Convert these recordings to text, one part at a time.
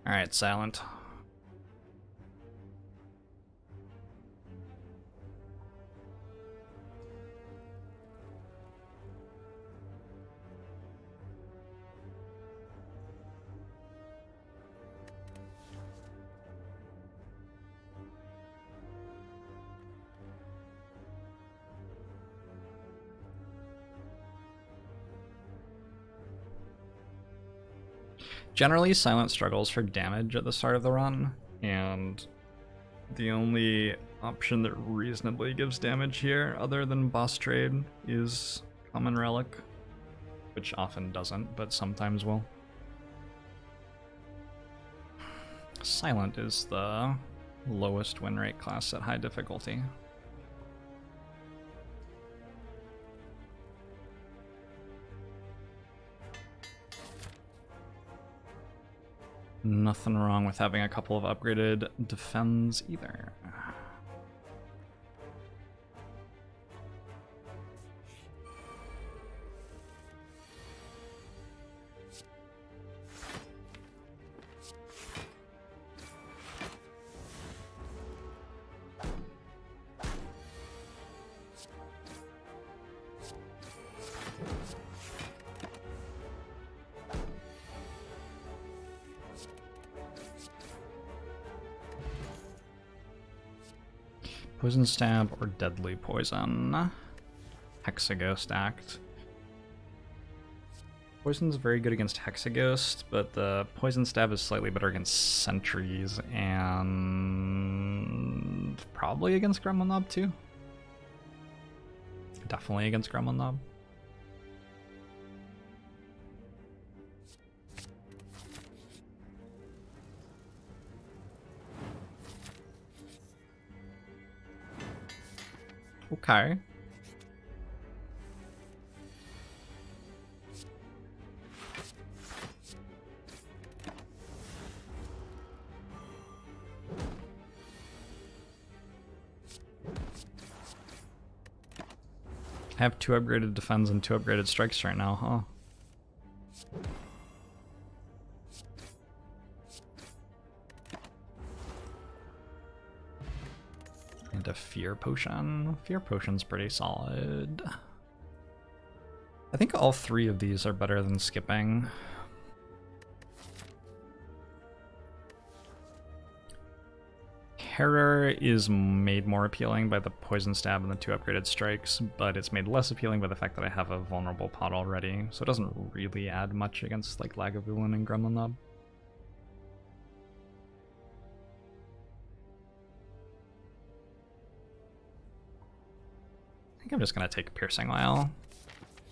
Alright, silent. Generally, silent struggles for damage at the start of the run, and the only option that reasonably gives damage here, other than boss trade, is common relic, which often doesn't, but sometimes will. Silent is the lowest win rate class at high difficulty. Nothing wrong with having a couple of upgraded defends either. Poison Stab or Deadly Poison. Hexaghost Act. Poison's very good against Hexaghost, but the Poison Stab is slightly better against Sentries and probably against Gremlin Knob too. Definitely against Gremlin Knob. Okay. I have 2 upgraded defense and 2 upgraded strikes right now, huh? And a Fear Potion. Fear Potion's pretty solid. I think all 3 of these are better than skipping. Terror is made more appealing by the Poison Stab and the 2 upgraded strikes, but it's made less appealing by the fact that I have a vulnerable pot already, so it doesn't really add much against like Lagavulin and Gremlin Knob. I think I'm just gonna take Piercing Vial.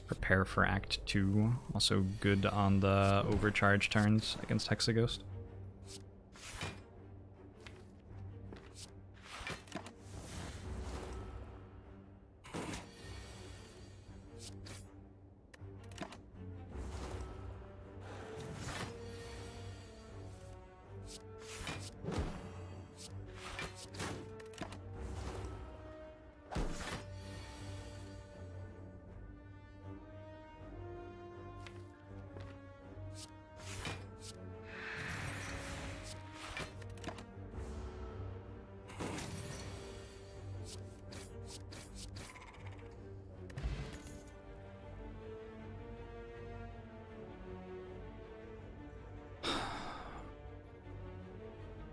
Prepare for Act 2, also good on the overcharge turns against Hexaghost.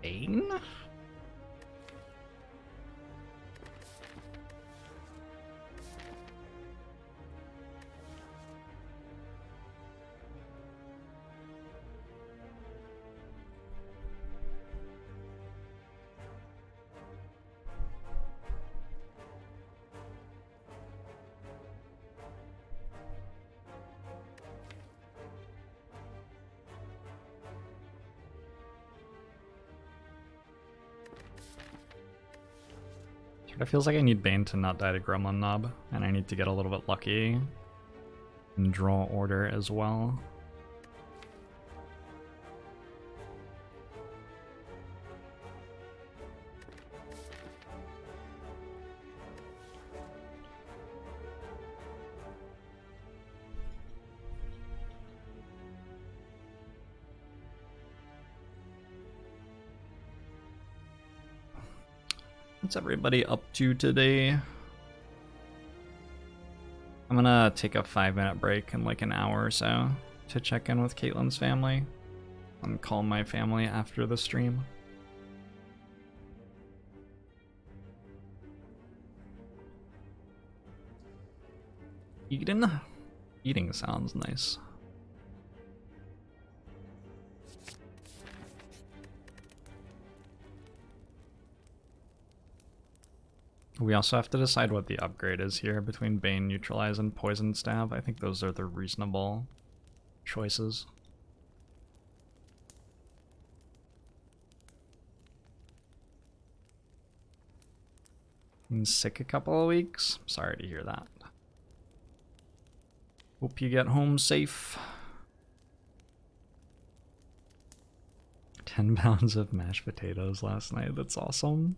Bane? It feels like I need Bane to not die to Gremlin Knob, and I need to get a little bit lucky and draw order as well. What's everybody up to today? I'm gonna take a 5-minute break in like an hour or so to check in with Caitlin's family and call my family after the stream. Eating sounds nice. We also have to decide what the upgrade is here between Bane, Neutralize, and Poison Stab. I think those are the reasonable choices. Been sick a couple of weeks. Sorry to hear that. Hope you get home safe. 10 pounds of mashed potatoes last night. That's awesome.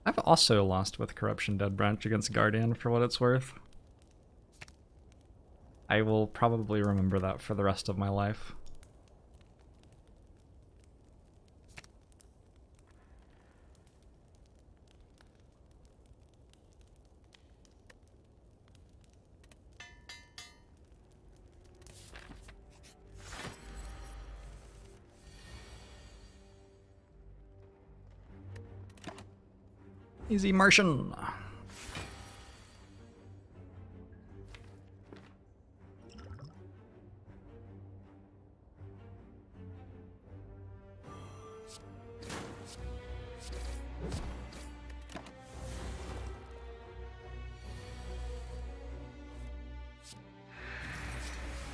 I've also lost with Corruption Dead Branch against Guardian for what it's worth. I will probably remember that for the rest of my life. Easy Martian.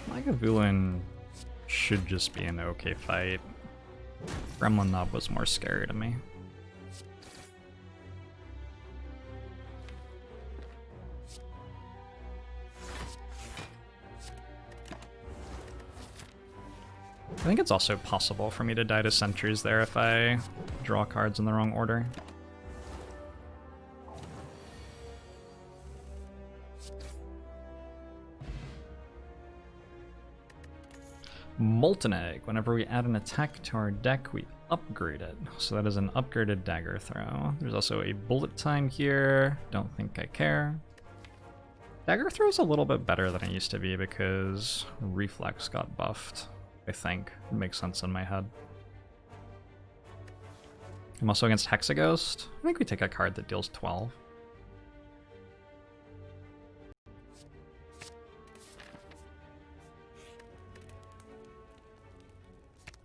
Lagavulin should just be an okay fight. Gremlin Knob was more scary to me. I think it's also possible for me to die to sentries there if I draw cards in the wrong order. Molten Egg. Whenever we add an attack to our deck, we upgrade it. So that is an upgraded dagger throw. There's also a bullet time here. Don't think I care. Dagger throw is a little bit better than it used to be because reflex got buffed. I think. It makes sense in my head. I'm also against Hexaghost. I think we take a card that deals 12.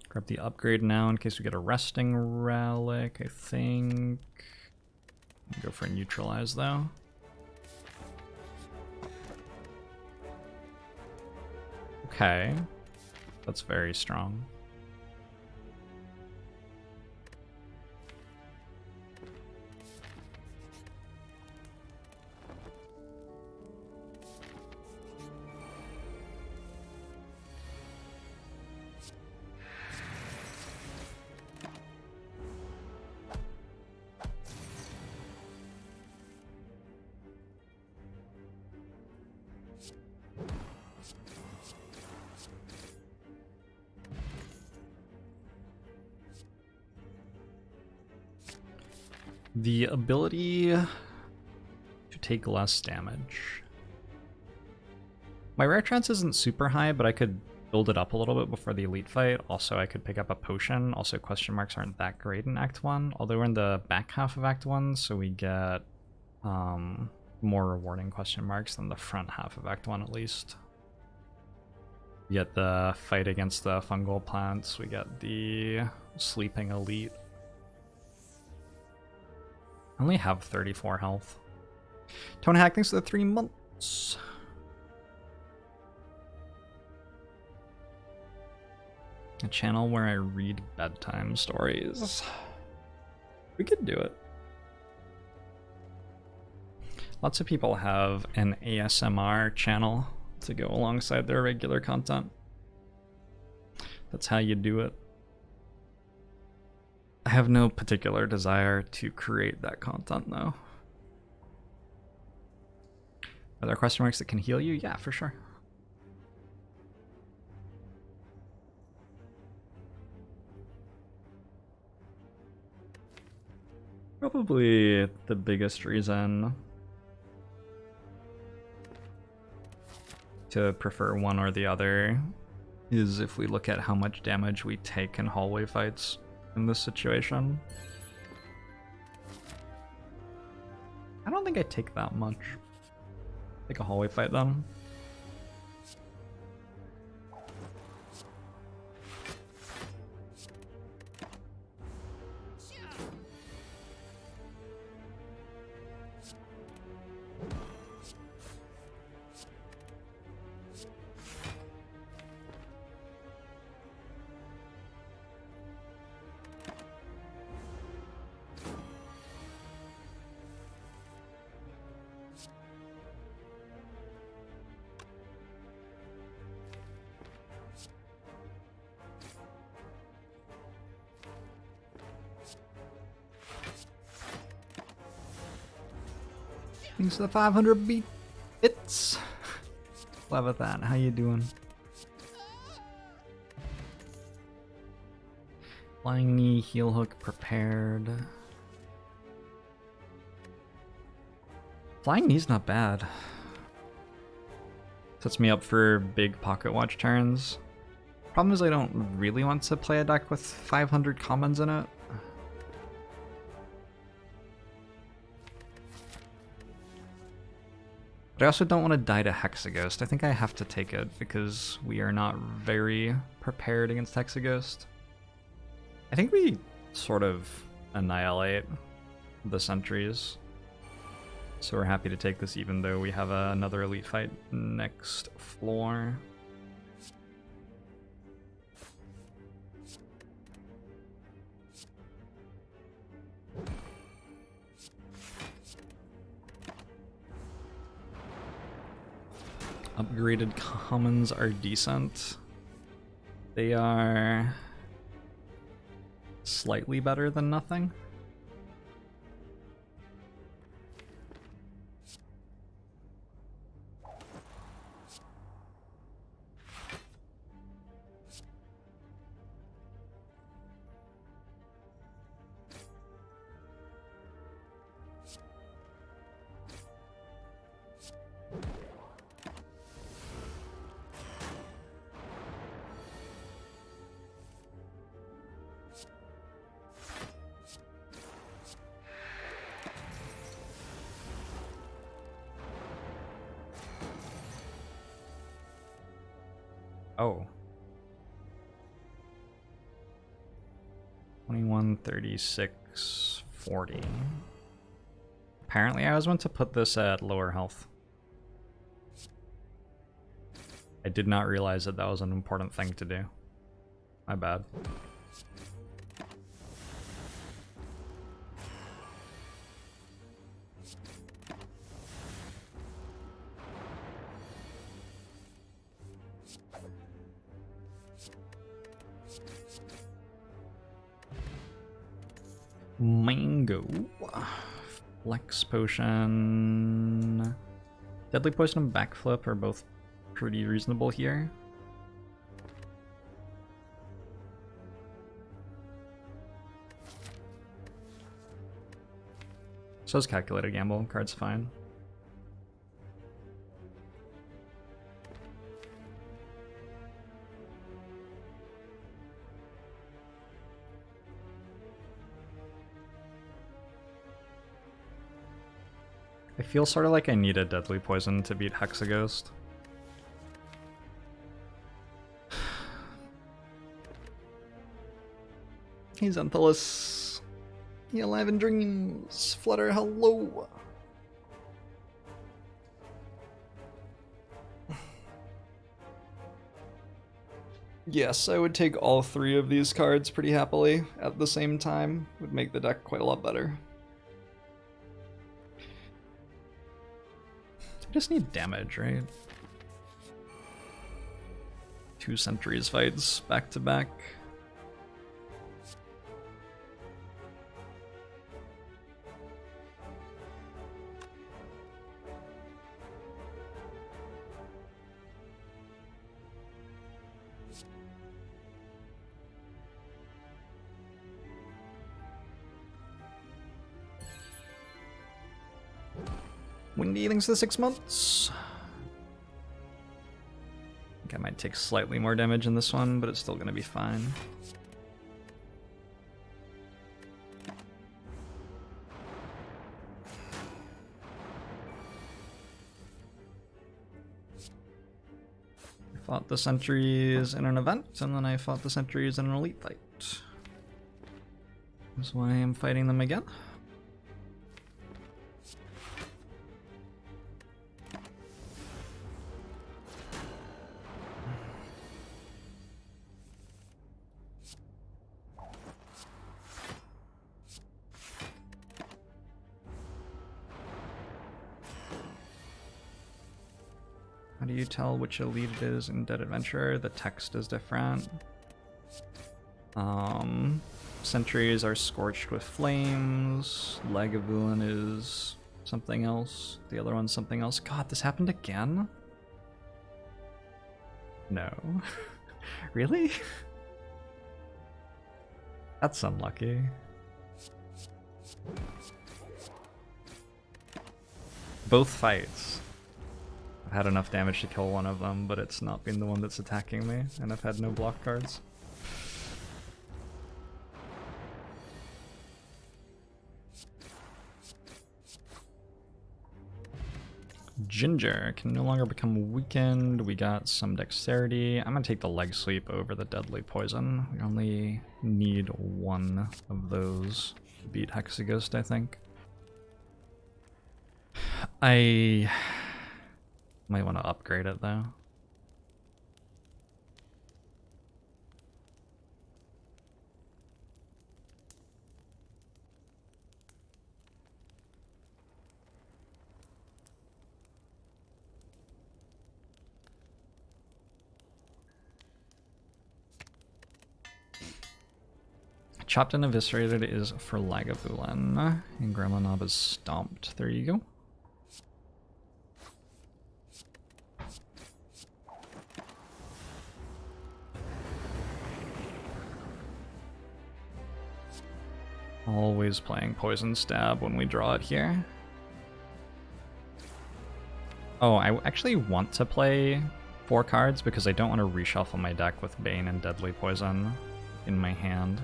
Grab the upgrade now in case we get a resting relic, I think. Go for a neutralize though. Okay. That's very strong. The ability to take less damage. My rare chance isn't super high, but I could build it up a little bit before the elite fight. Also, I could pick up a potion. Also, question marks aren't that great in Act 1, although we're in the back half of Act 1, so we get more rewarding question marks than the front half of Act 1 at least. We get the fight against the fungal plants, we get the sleeping elite. I only have 34 health. Tone Hack, thanks for the 3 months. A channel where I read bedtime stories. We could do it. Lots of people have an ASMR channel to go alongside their regular content. That's how you do it. I have no particular desire to create that content though. Are there question marks that can heal you? Yeah, for sure. Probably the biggest reason to prefer one or the other is if we look at how much damage we take in hallway fights in this situation. I don't think I take that much. Take a hallway fight then. Thanks to the 500 bits. Love it, that. How you doing? Flying knee, heel hook prepared. Flying knee's not bad. Sets me up for big pocket watch turns. Problem is I don't really want to play a deck with 500 commons in it. But I also don't want to die to Hexaghost. I think I have to take it because we are not very prepared against Hexaghost. I think we sort of annihilate the sentries. So we're happy to take this even though we have another elite fight next floor. Upgraded commons are decent. They are slightly better than nothing. Oh. 21, 36, 40. Apparently I was meant to put this at lower health. I did not realize that that was an important thing to do. My bad. Mango. Flex potion. Deadly poison and backflip are both pretty reasonable here. So is calculated gamble. Card's fine. I feel sort of like I need a deadly poison to beat Hexaghost. Hey Xanthilus. He alive in dreams. Flutter, hello. Yes, I would take all three of these cards pretty happily at the same time. Would make the deck quite a lot better. I just need damage, right? 2 sentries fights back to back. Windy things for the 6 months. I think I might take slightly more damage in this one, but it's still gonna be fine. Fought the sentries in an event, and then I fought the sentries in an elite fight. That's why I'm fighting them again. How do you tell which elite it is in Dead Adventurer? The text is different. Sentries are scorched with flames. Lagavulin is something else. The other one's something else. God, this happened again? No. Really? That's unlucky. Both fights. I've had enough damage to kill one of them, but it's not been the one that's attacking me, and I've had no block cards. Ginger can no longer become weakened. We got some dexterity. I'm gonna take the leg sweep over the deadly poison. We only need one of those to beat Hexaghost, I think. I might want to upgrade it though. Chopped and Eviscerated is for Lagavulin, and Gremlin is Stomped. There you go. Always playing Poison Stab when we draw it here. Oh, I actually want to play 4 cards because I don't want to reshuffle my deck with Bane and Deadly Poison in my hand.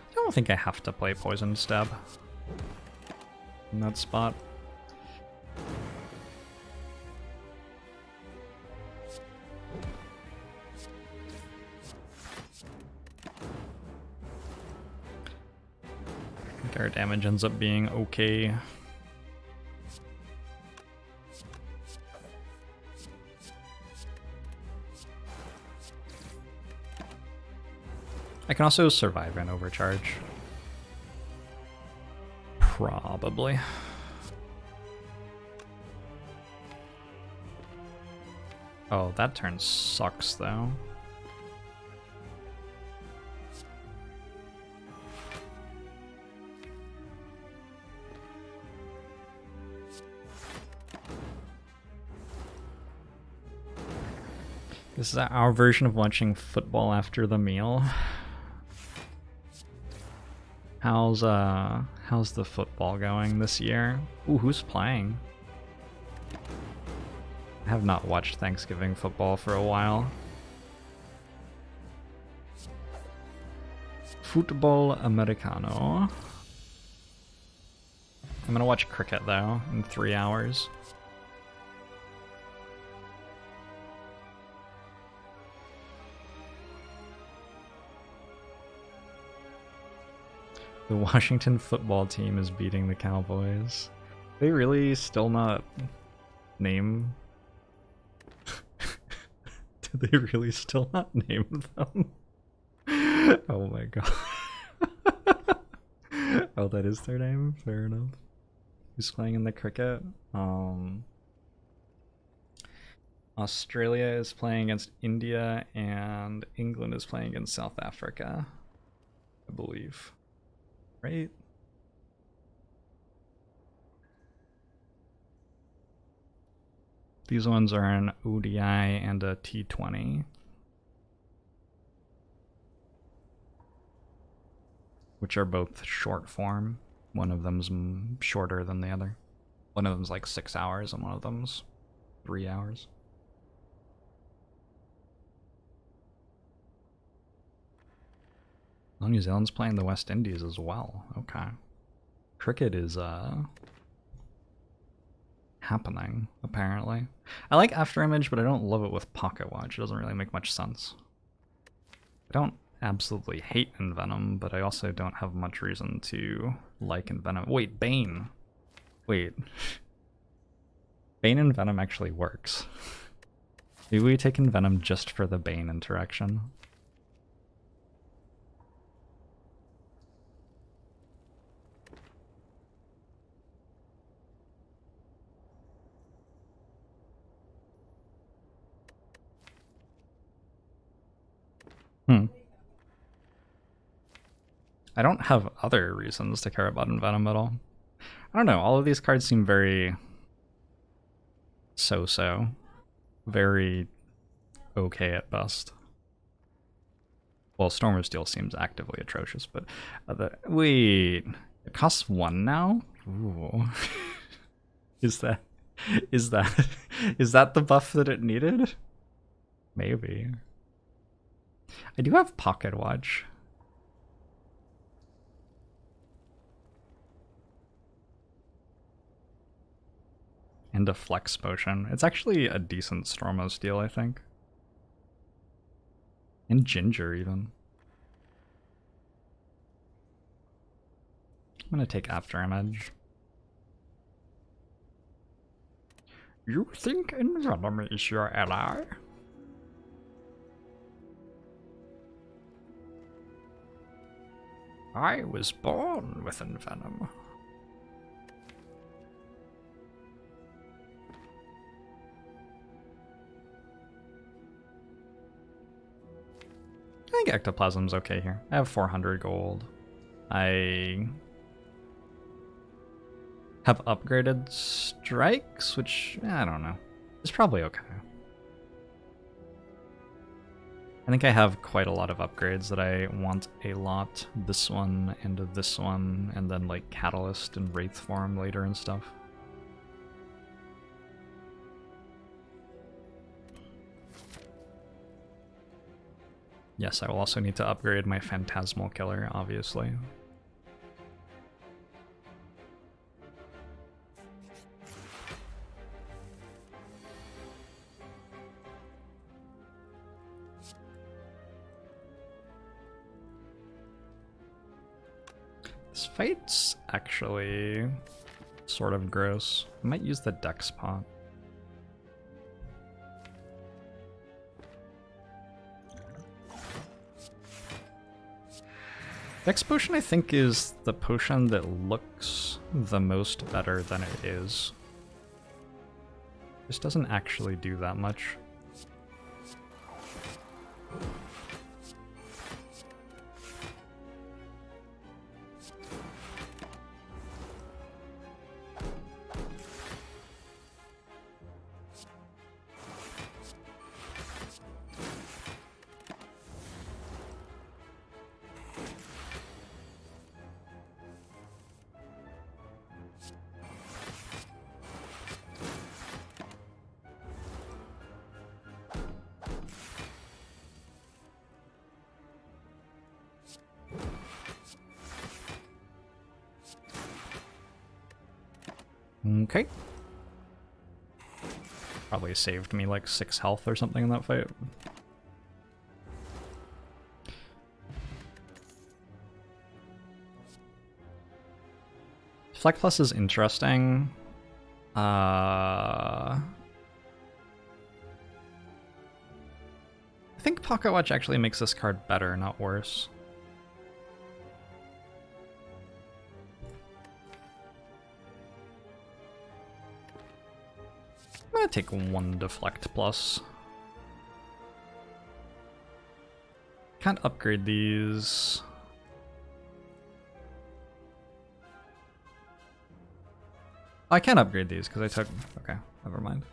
I don't think I have to play Poison Stab in that spot. I think our damage ends up being okay. I can also survive an overcharge. Probably. Oh, that turn sucks though. This is our version of watching football after the meal. How's the football going this year? Ooh, who's playing? I have not watched Thanksgiving football for a while. Football Americano. I'm gonna watch cricket though in 3 hours. The Washington football team is beating the Cowboys. They really still not name? Did they really still not name them? Oh my god. Oh, that is their name? Fair enough. Who's playing in the cricket? Australia is playing against India, and England is playing against South Africa, I believe. Right? These ones are an ODI and a T20. Which are both short form. One of them's shorter than the other. One of them's like 6 hours and one of them's 3 hours. Oh, New Zealand's playing the West Indies as well. Okay. Cricket is happening, apparently. I like Afterimage, but I don't love it with Pocket Watch. It doesn't really make much sense. I don't absolutely hate Envenom, but I also don't have much reason to like Envenom. Wait, Bane. Wait. Bane and Venom actually works. Maybe we take Envenom just for the Bane interaction. I don't have other reasons to care about Envenom at all. I don't know, all of these cards seem very so-so. Very okay at best. Well, Storm of Steel seems actively atrocious, but wait, it costs 1 now? Ooh. Is that the buff that it needed? Maybe. I do have Pocket Watch. And a Flex Potion. It's actually a decent Storm of Steel, I think. And Ginger, even. I'm gonna take Afterimage. You think Envenom is your ally? I was born with Envenom. I think Ectoplasm's okay here. I have 400 gold. I have upgraded strikes, which, I don't know. It's probably okay. I think I have quite a lot of upgrades that I want a lot. This one, and then like Catalyst and Wraith form later and stuff. Yes, I will also need to upgrade my Phantasmal Killer, obviously. This fight's actually sort of gross. I might use the Dex Pot. Dex Potion, I think, is the potion that looks the most better than it is. This doesn't actually do that much. Okay. Probably saved me like 6 health or something in that fight. Flex Plus is interesting. I think Pocket Watch actually makes this card better, not worse. I'm gonna take 1 deflect plus. Can't upgrade these. I can upgrade these because I took... Okay, never mind.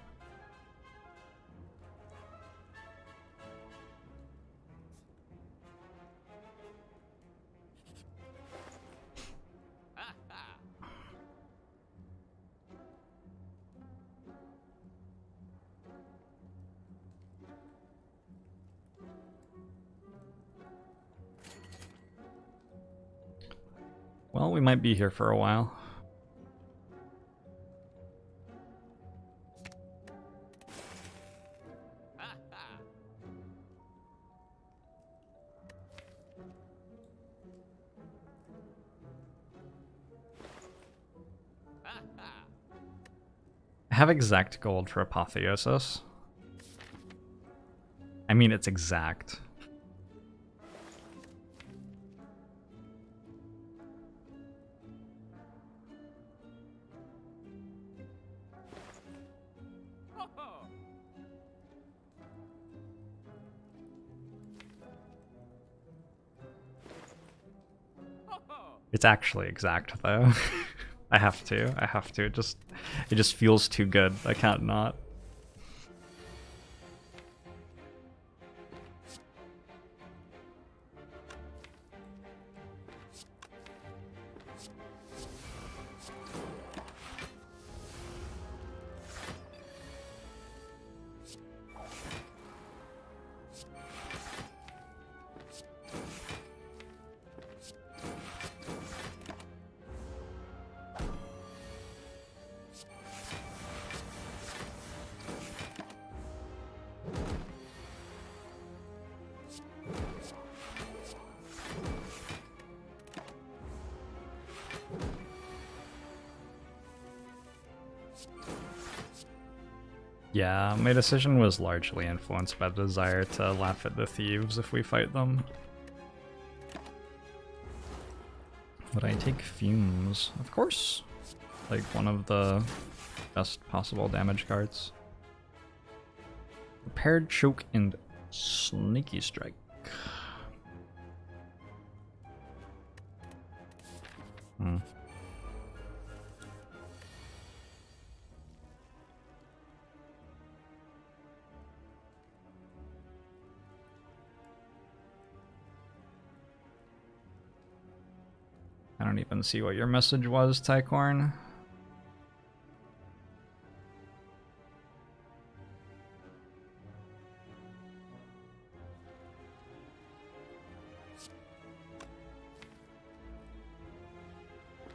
Well, we might be here for a while. I have exact gold for Apotheosis. I mean, it's exact. It's actually exact though. I have to. It just feels too good. I can't not. Yeah, my decision was largely influenced by the desire to laugh at the thieves if we fight them. Would I take Fumes? Of course. Like one of the best possible damage cards. Prepared Choke and Sneaky Strike. I don't even see what your message was, Tycorn.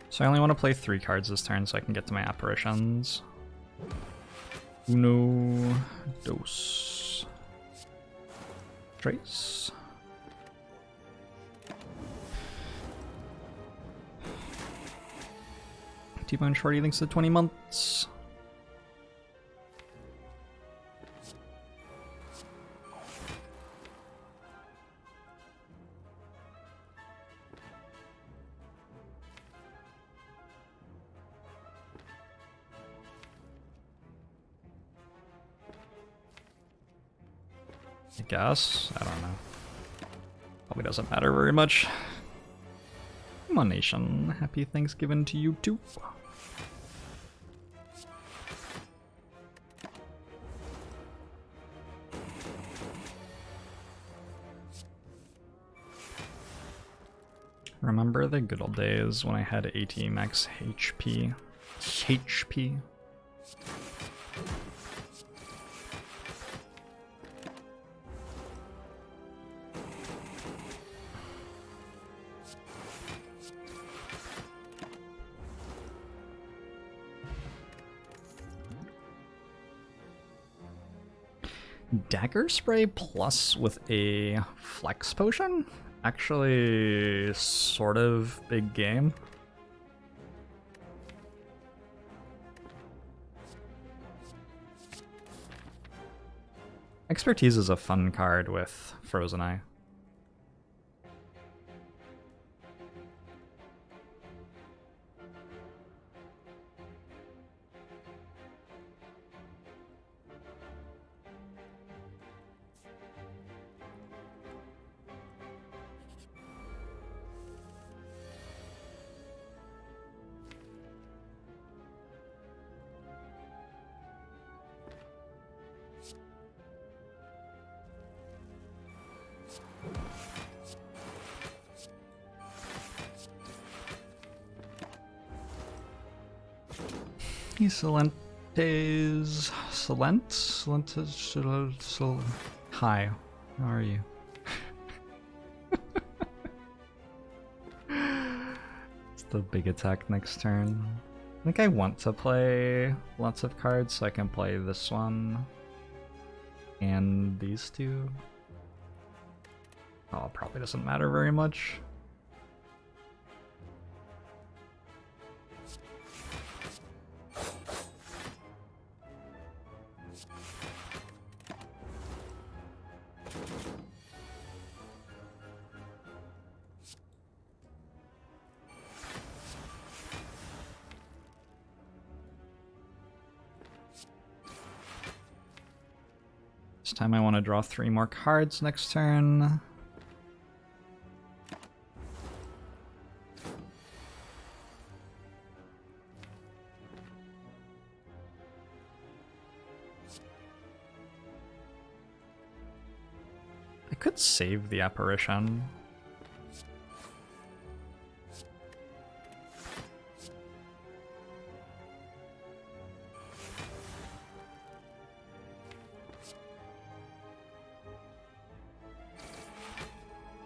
So I only want to play 3 cards this turn so I can get to my apparitions. Uno, dos, tres. T-Bone Shorty thinks to 20 months. I guess. I don't know. Probably doesn't matter very much. Come on, Nation. Happy Thanksgiving to you too. Remember the good old days when I had 80 max HP? HP? Dagger Spray plus with a Flex Potion? Actually, sort of big game. Expertise is a fun card with Frozen Eye. Hi, how are you? It's the big attack next turn. I think I want to play lots of cards so I can play this one and these two. Oh, it probably doesn't matter very much. This time I want to draw 3 more cards next turn. I could save the apparition.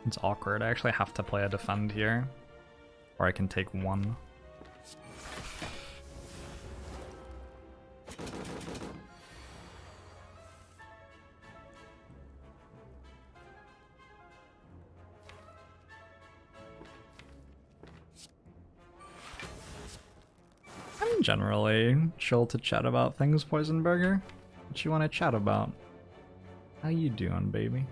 It's awkward. I actually have to play a defend here, or I can take 1. I'm generally chill to chat about things, Poisonburger. What you want to chat about? How you doing, baby?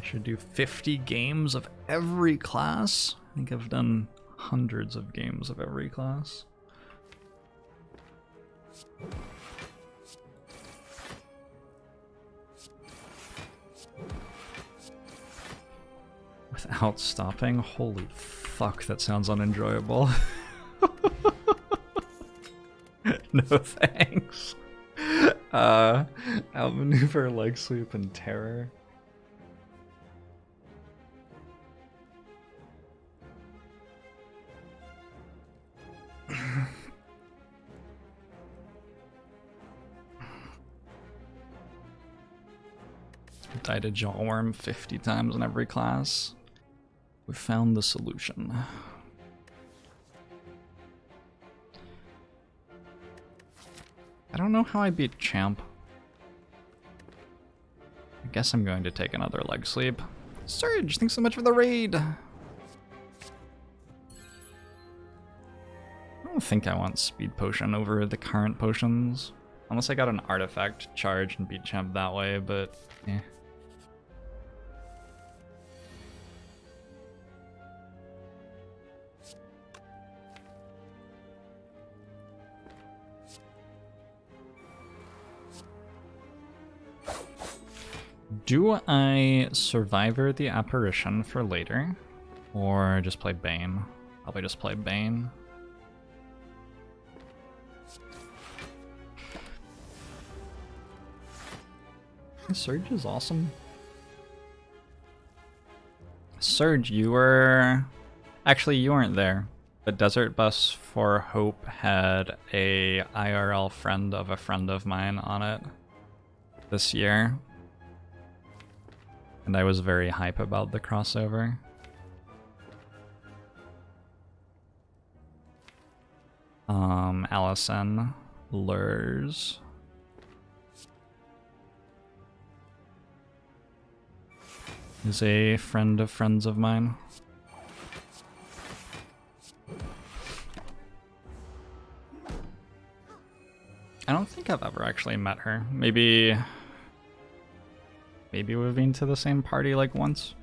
Should do 50 games of every class. I think I've done hundreds of games of every class. Without stopping? Holy fuck, that sounds unenjoyable. No thanks. Outmaneuver, leg sweep, and terror. Died a jawworm 50 times in every class. We found the solution. I don't know how I beat Champ. I guess I'm going to take another leg sweep. Surge, thanks so much for the raid! I don't think I want Speed Potion over the current potions. Unless I got an artifact charge and beat Champ that way, but eh. Do I Survivor the Apparition for later? Or just play Bane? Probably just play Bane. Surge is awesome. Surge, you were... Actually, you weren't there. The Desert Bus for Hope had a IRL friend of a friend of mine on it this year. And I was very hype about the crossover. Allison Lurs is a friend of friends of mine. I don't think I've ever actually met her. Maybe we've been to the same party like once.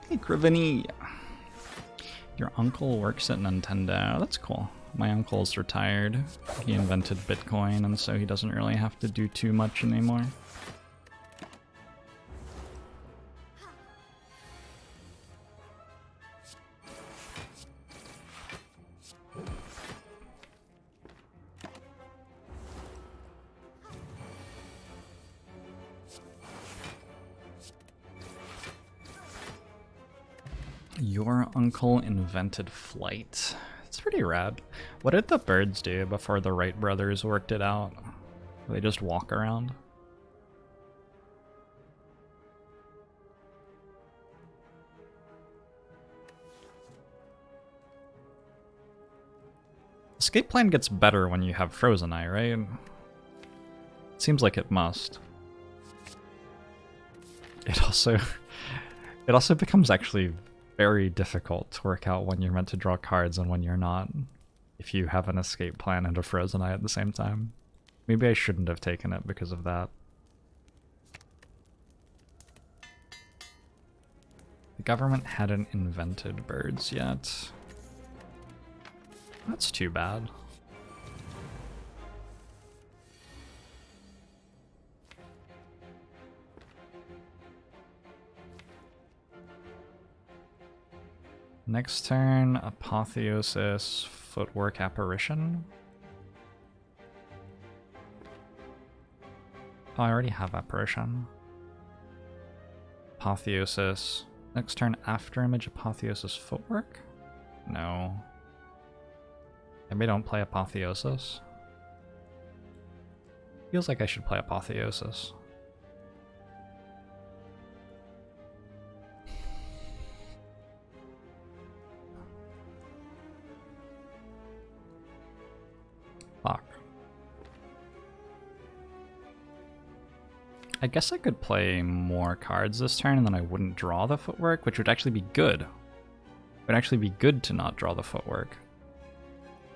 Hey, Grivini. Your uncle works at Nintendo. That's cool. My uncle's retired. He invented Bitcoin, and so he doesn't really have to do too much anymore. Your uncle invented flight. It's pretty rad. What did the birds do before the Wright brothers worked it out? They just walk around? Escape plan gets better when you have Frozen Eye, right? It seems like it must. It also becomes actually very difficult to work out when you're meant to draw cards and when you're not, if you have an escape plan and a Frozen Eye at the same time. Maybe I shouldn't have taken it because of that. The government hadn't invented birds yet. That's too bad. Next turn, Apotheosis, Footwork, Apparition. Oh, I already have Apparition. Apotheosis. Next turn, Afterimage, Apotheosis, Footwork? No. Maybe don't play Apotheosis. Feels like I should play Apotheosis. Fuck. I guess I could play more cards this turn and then I wouldn't draw the Footwork, which would actually be good. It would actually be good to not draw the Footwork.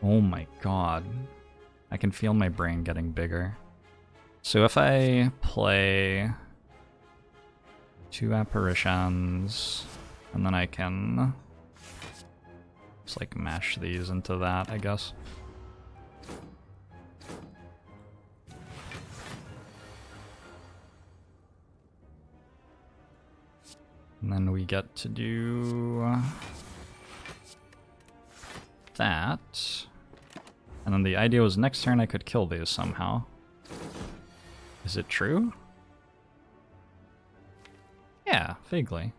Oh my god. I can feel my brain getting bigger. So if I play 2 Apparitions, and then I can just like mash these into that, I guess. And then we get to do that. And then the idea was next turn I could kill these somehow. Is it true? Yeah, vaguely.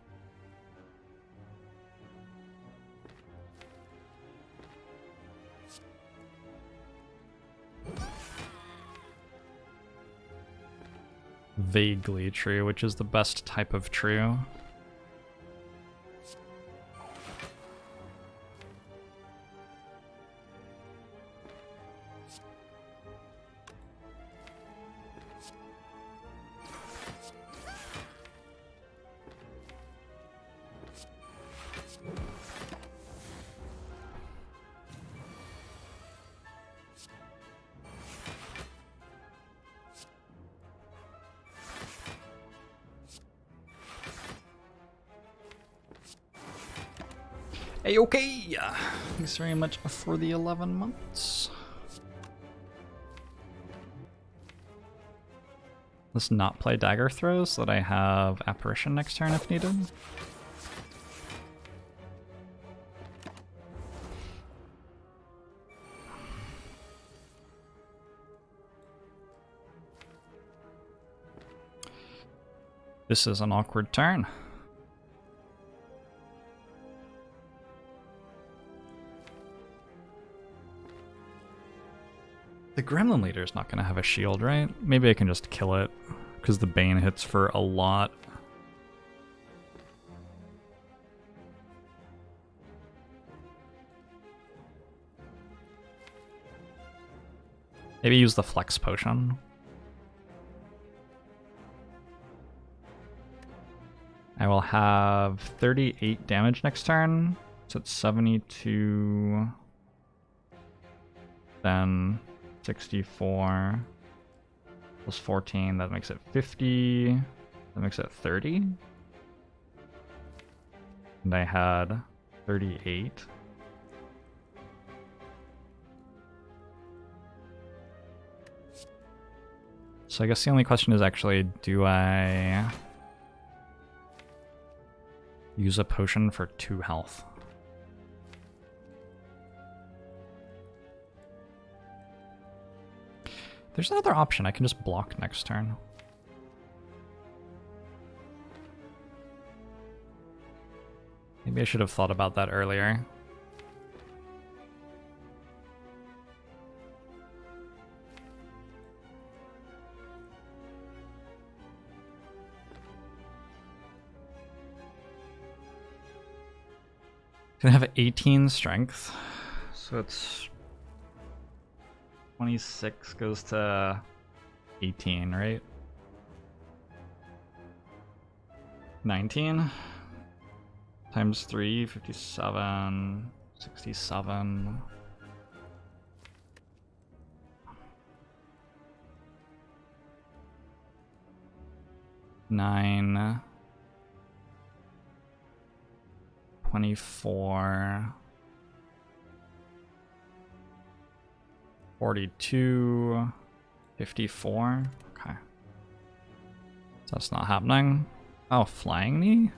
Vaguely true, which is the best type of true. Hey, okay! Thanks very much for the 11 months. Let's not play Dagger Throws so that I have Apparition next turn if needed. This is an awkward turn. The Gremlin Leader is not going to have a shield, right? Maybe I can just kill it, because the Bane hits for a lot. Maybe use the flex potion. I will have 38 damage next turn. So it's 72. Then 64 plus 14. That makes it 50. That makes it 30. And I had 38. So I guess the only question is actually, do I use a potion for 2 health? There's another option. I can just block next turn. Maybe I should have thought about that earlier. Gonna have 18 strength, so it's 26 goes to 18, right? 19 times 3, 57, 67. Nine. 24. 42. 54. Okay. So that's not happening. Oh, flying knee?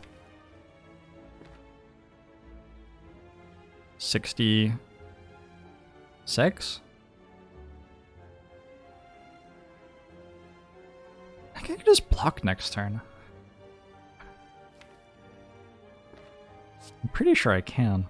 66? I think I can just block next turn. I'm pretty sure I can.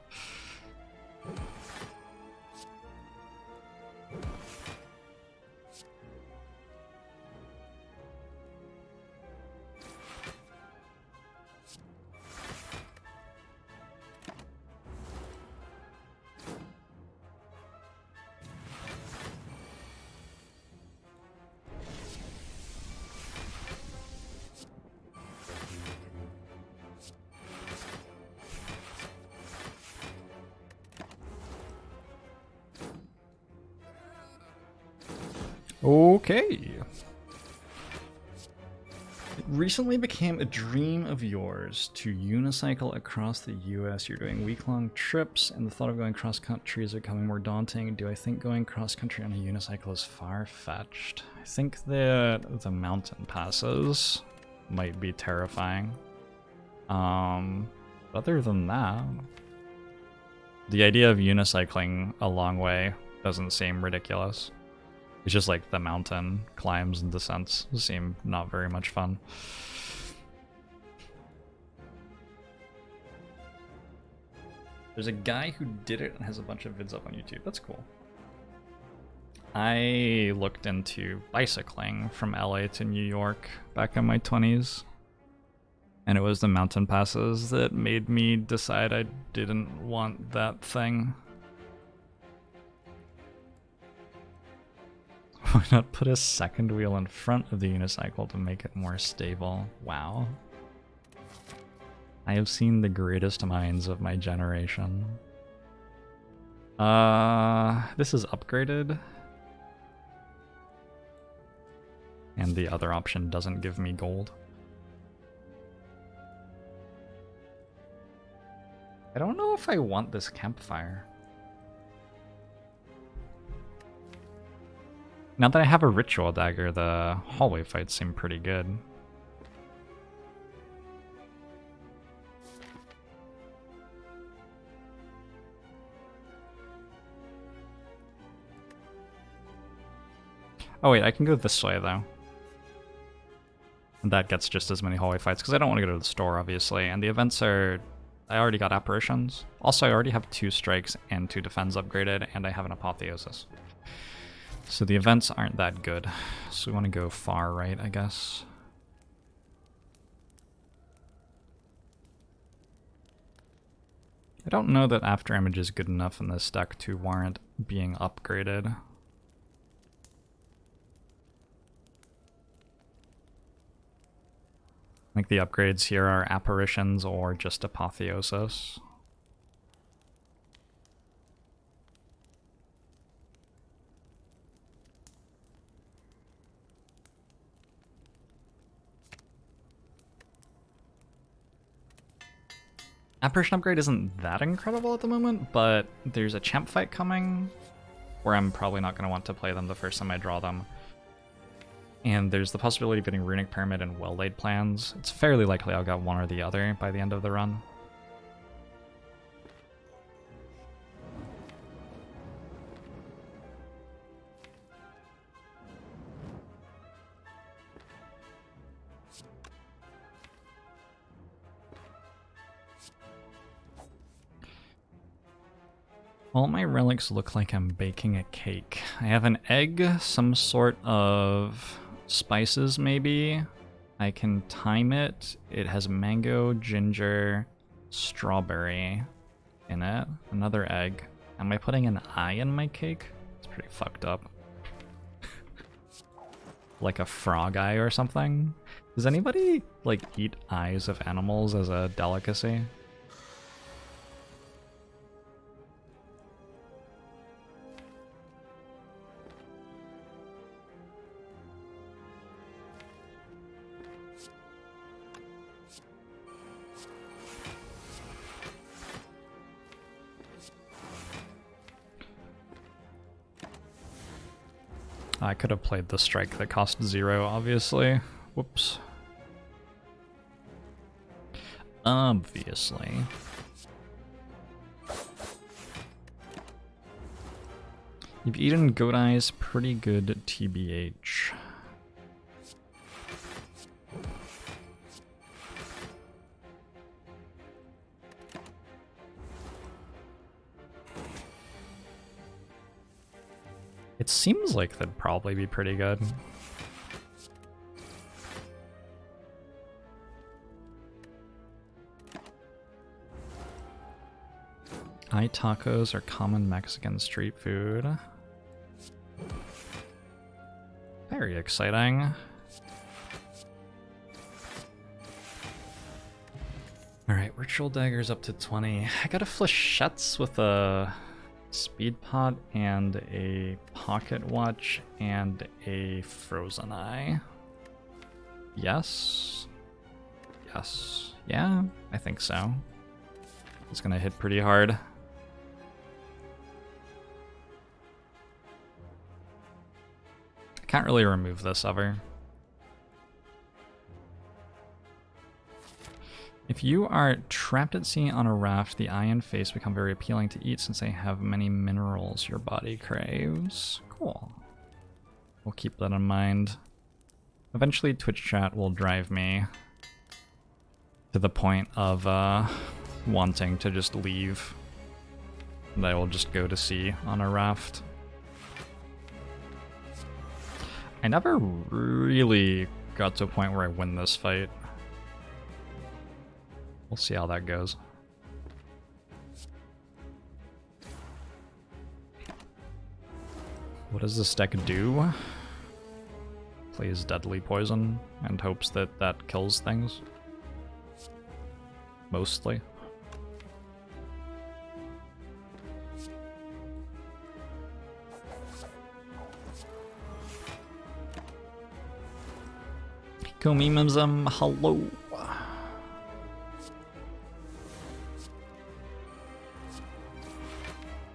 Okay. It recently became a dream of yours to unicycle across the US. You're doing week-long trips, and the thought of going cross-country is becoming more daunting. Do I think going cross-country on a unicycle is far-fetched? I think that the mountain passes might be terrifying. Other than that, the idea of unicycling a long way doesn't seem ridiculous. It's just like the mountain climbs and descents seem not very much fun. There's a guy who did it and has a bunch of vids up on YouTube. That's cool. I looked into bicycling from LA to New York back in my 20s. And it was the mountain passes that made me decide I didn't want that thing. Why not put a second wheel in front of the unicycle to make it more stable? Wow. I have seen the greatest minds of my generation. This is upgraded. And the other option doesn't give me gold. I don't know if I want this campfire. Now that I have a ritual dagger, the hallway fights seem pretty good. Oh wait, I can go this way though. And that gets just as many hallway fights, because I don't want to go to the store, obviously. And the events are... I already got apparitions. Also, I already have 2 strikes and 2 defense upgraded, and I have an apotheosis. So the events aren't that good. So we want to go far right, I guess. I don't know that after image is good enough in this deck to warrant being upgraded. think the upgrades here are apparitions or just apotheosis. Apparition upgrade isn't that incredible at the moment, but there's a champ fight coming where I'm probably not going to want to play them the first time I draw them. And there's the possibility of getting Runic Pyramid and Well-Laid Plans. It's fairly likely I'll get one or the other by the end of the run. All my relics look like I'm baking a cake. I have an egg, some sort of spices maybe. I can time it. It has mango, ginger, strawberry in it. Another egg. Am I putting an eye in my cake? It's pretty fucked up. Like a frog eye or something? Does anybody like eat eyes of animals as a delicacy? I could have played the strike that cost 0, obviously. Whoops. Obviously. You've eaten goat eyes, pretty good TBH. It seems like they'd probably be pretty good. Eye tacos are common Mexican street food. Very exciting. Alright, Ritual Dagger's up to 20. I got a Flechettes with a Speed Pot and a Pocket Watch and a Frozen Eye. Yes. Yes. Yeah, I think so. It's gonna hit pretty hard. I can't really remove this ever. If you are trapped at sea on a raft, the eye and face become very appealing to eat since they have many minerals your body craves. Cool. We'll keep that in mind. Eventually Twitch chat will drive me to the point of wanting to just leave. And I will just go to sea on a raft. I never really got to a point where I win this fight. We'll see how that goes. What does this deck do? Plays Deadly Poison and hopes that that kills things. Mostly. Komimimzum, hello.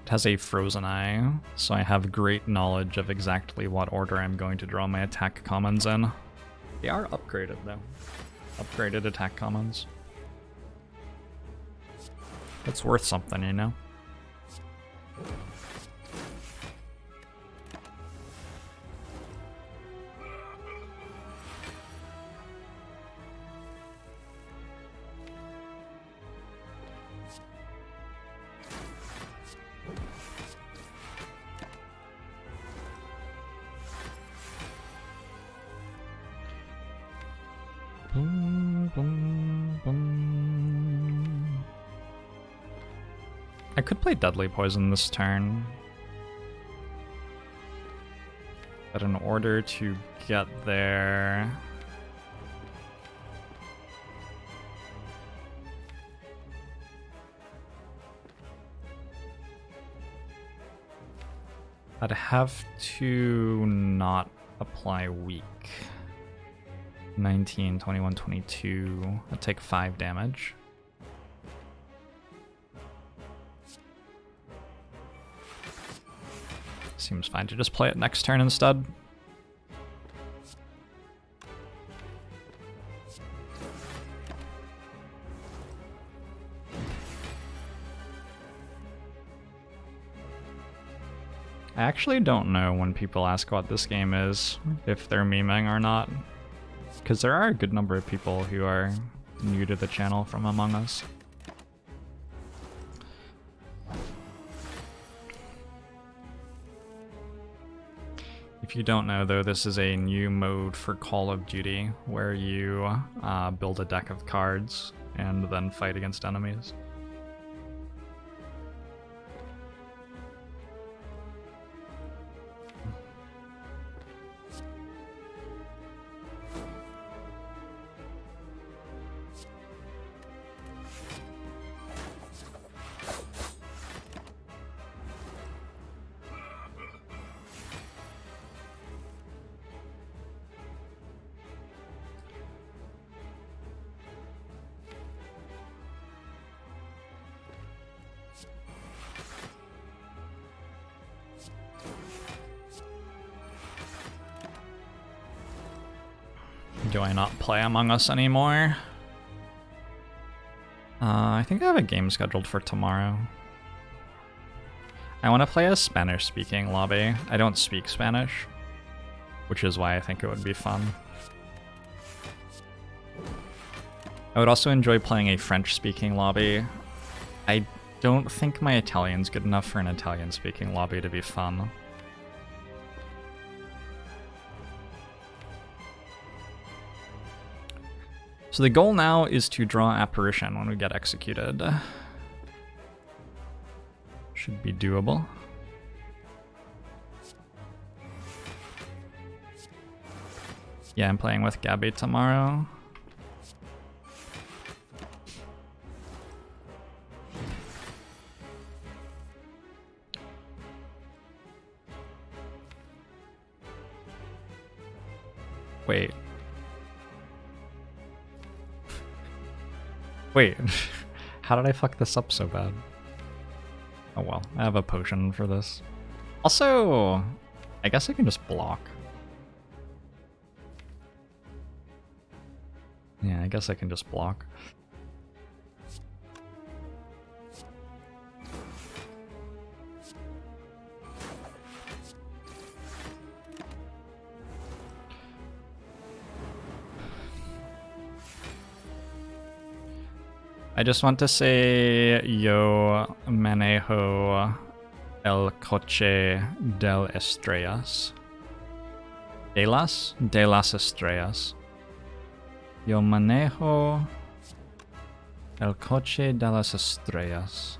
It has a Frozen Eye, so I have great knowledge of exactly what order I'm going to draw my attack commons in. They are upgraded though. Upgraded attack commons. That's worth something, you know? I could play Deadly Poison this turn, but in order to get there, I'd have to not apply weak. 19, 21, 22. I'd take 5 damage. Seems fine to just play it next turn instead. I actually don't know when people ask what this game is, if they're memeing or not. Because there are a good number of people who are new to the channel from Among Us. If you don't know though, this is a new mode for Call of Duty where you build a deck of cards and then fight against enemies. Do I not play Among Us anymore? I think I have a game scheduled for tomorrow. I want to play a Spanish-speaking lobby. I don't speak Spanish, which is why I think it would be fun. I would also enjoy playing a French-speaking lobby. I don't think my Italian's good enough for an Italian-speaking lobby to be fun. So the goal now is to draw Apparition when we get executed. Should be doable. Yeah, I'm playing with Gabby tomorrow. Wait. Wait, how did I fuck this up so bad? Oh well, I have a potion for this. Also, I guess I can just block. Yeah, I guess I can just block. I just want to say, yo manejo el coche del estrellas. De las estrellas. Yo manejo el coche de las estrellas.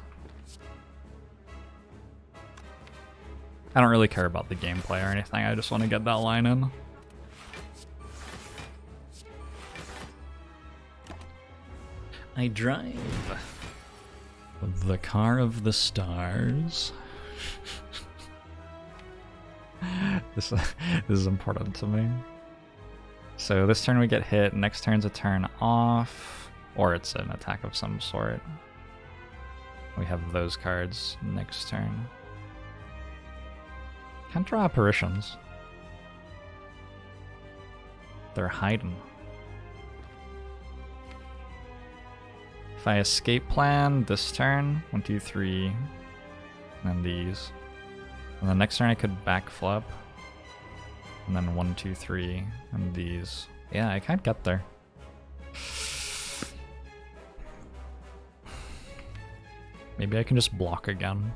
I don't really care about the gameplay or anything, I just want to get that line in. I drive the car of the stars. This is important to me. So this turn we get hit, next turn's a turn off, or it's an attack of some sort. We have those cards next turn. Can't draw apparitions. They're hiding. If I escape plan this turn, 1, 2, 3, and then these. And the next turn I could backflip. And then 1, 2, 3, and these. Yeah, I can't get there. Maybe I can just block again.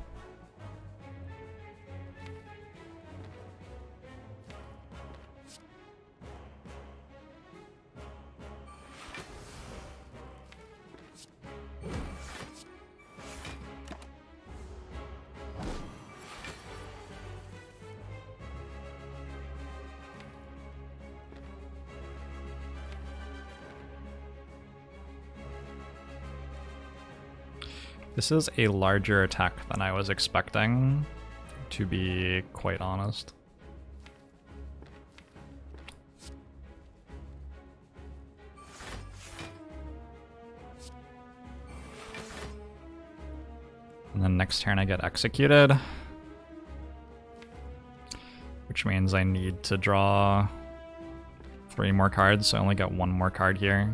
This is a larger attack than I was expecting, to be quite honest. And then next turn I get executed, which means I need to draw 3 more cards, so I only get 1 more card here.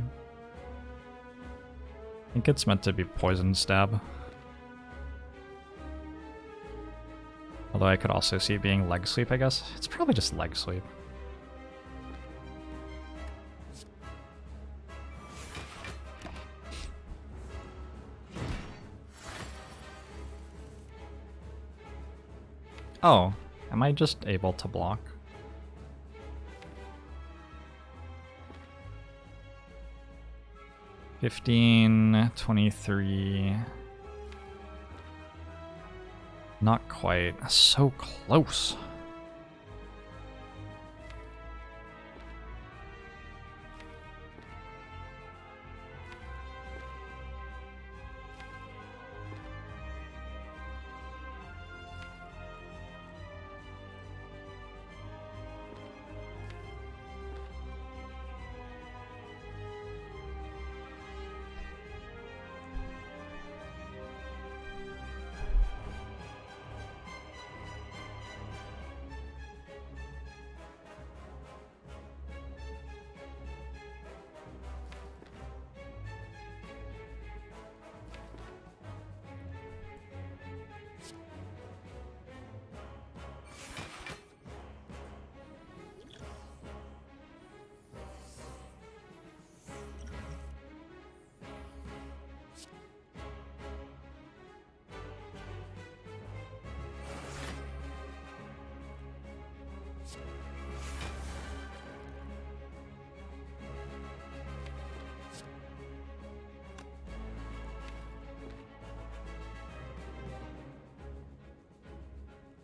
I think it's meant to be Poison Stab. Although I could also see it being Leg Sweep, I guess. It's probably just Leg Sweep. Oh, am I just able to block? $15, $23. Not quite. So close.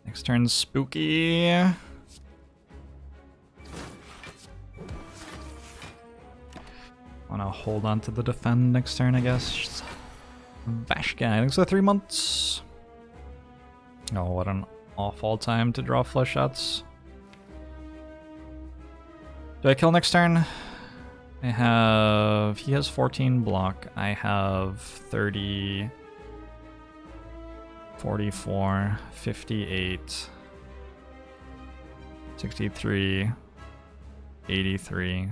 Next turn's spooky. Wanna hold on to the defend next turn, I guess. Vashka, thanks for 3 months. Oh, what an awful time to draw flush shots. Do I kill next turn? I have... He has 14 block. I have 30... 44, 58, 63, 83,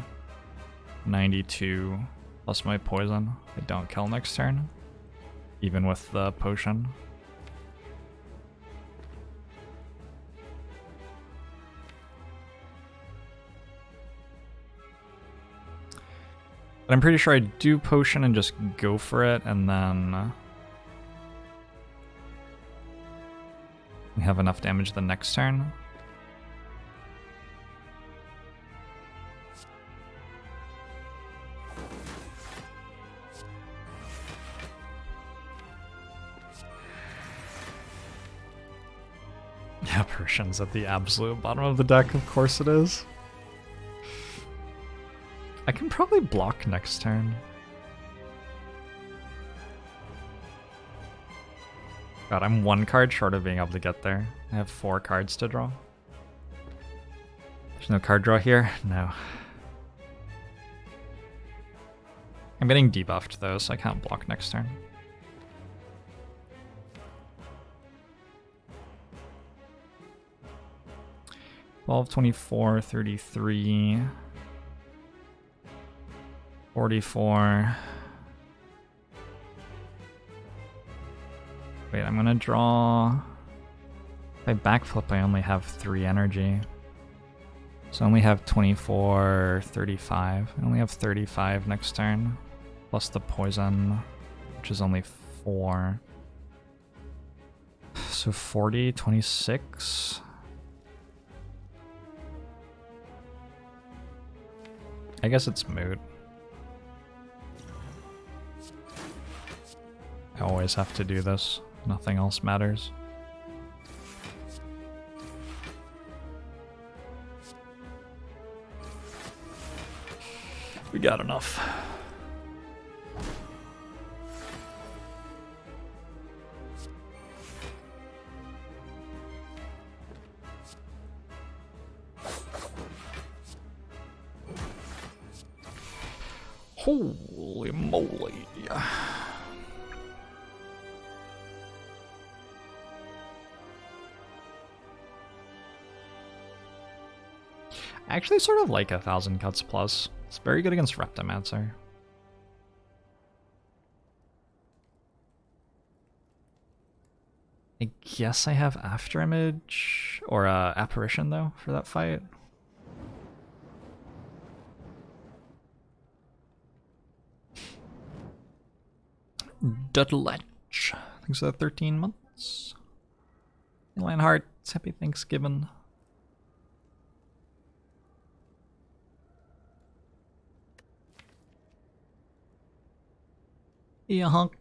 92, plus my poison. I don't kill next turn, even with the potion. But I'm pretty sure I do potion and just go for it, and then we have enough damage the next turn. Yeah, Persian's at the absolute bottom of the deck, of course it is. I can probably block next turn. God, I'm 1 card short of being able to get there. I have 4 cards to draw. There's no card draw here? No. I'm getting debuffed though, so I can't block next turn. $12, $24, $33, $44. Wait, I'm gonna draw... If I backflip, I only have 3 energy. So I only have 24, 35. I only have 35 next turn. Plus the poison, which is only 4. So 40, 26. I guess it's moot. I always have to do this. Nothing else matters. We got enough. Holy moly. I actually sort of like 1,000 cuts plus. It's very good against Reptomancer. I guess I have Afterimage or Apparition though for that fight. Dudletch. Thanks for the 13 months. Lionheart, happy Thanksgiving. Yeah, hunk.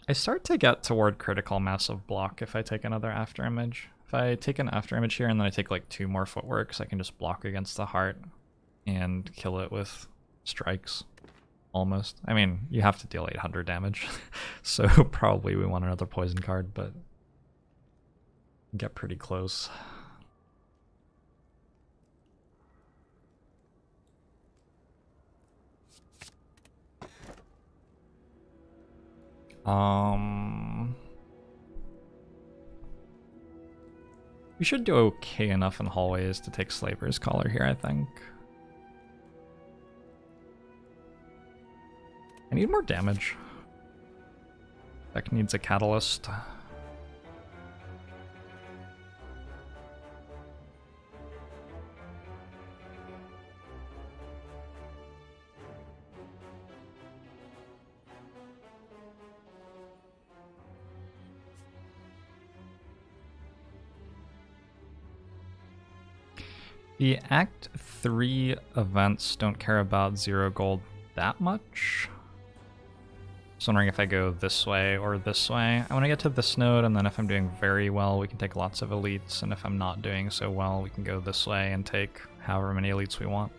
I start to get toward critical mass of block if I take another Afterimage. If I take an Afterimage here and then I take like 2 more footworks, I can just block against the heart and kill it with strikes. Almost. I mean, you have to deal 800 damage, so probably we want another poison card, but get pretty close. We should do okay enough in hallways to take Slaver's Collar here, I think. I need more damage. Deck needs a catalyst. The Act 3 events don't care about 0 gold that much. Just wondering if I go this way or this way. I want to get to this node, and then if I'm doing very well, we can take lots of elites, and if I'm not doing so well, we can go this way and take however many elites we want.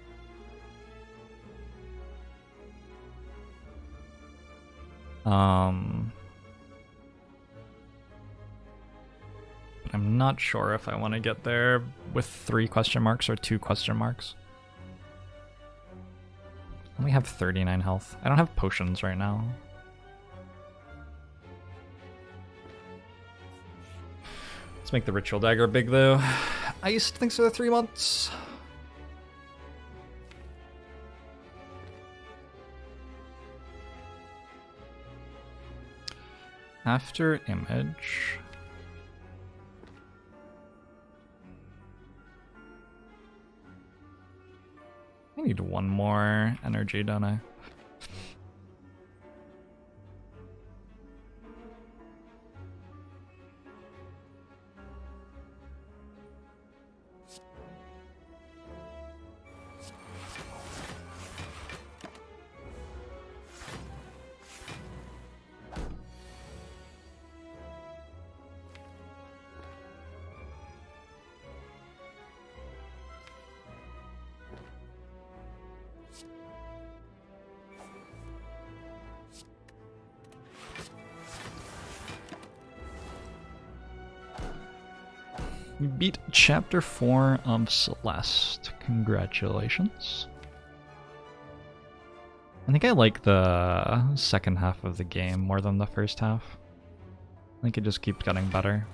But I'm not sure if I want to get there with 3 question marks or 2 question marks. I only have 39 health. I don't have potions right now. Let's make the ritual dagger big though. Iced, thanks for the 3 months. After image. I need 1 more energy, don't I? You beat Chapter 4 of Celeste. Congratulations. I think I like the second half of the game more than the first half. I think it just keeps getting better.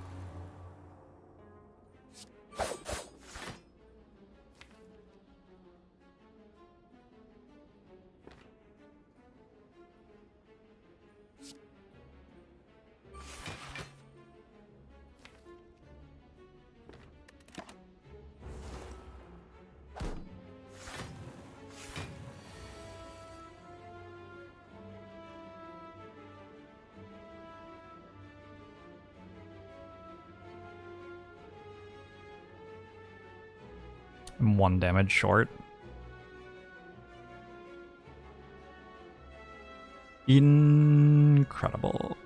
I'm 1 damage short. Incredible.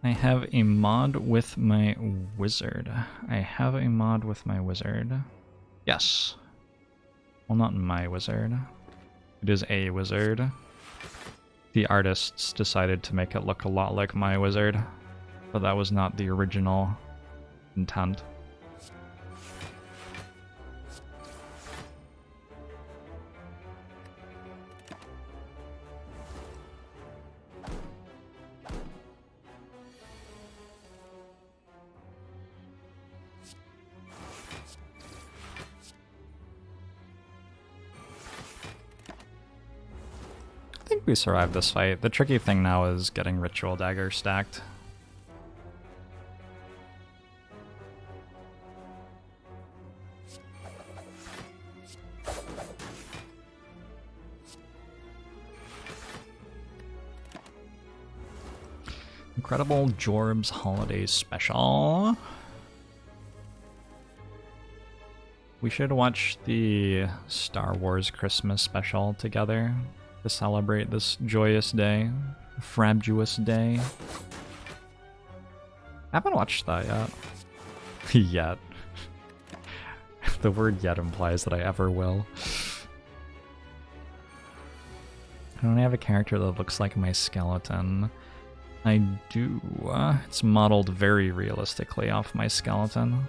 I have a mod with my wizard. I have a mod with my wizard. Yes. Well, not my wizard. It is a wizard. The artists decided to make it look a lot like my wizard, but that was not the original intent. I think we survived this fight. The tricky thing now is getting Ritual Dagger stacked. Incredible Jorbs Holiday Special. We should watch the Star Wars Christmas special together to celebrate this joyous day, frabjous day. I haven't watched that yet. Yet. The word yet implies that I ever will. I don't have a character that looks like my skeleton. I do. It's modeled very realistically off my skeleton.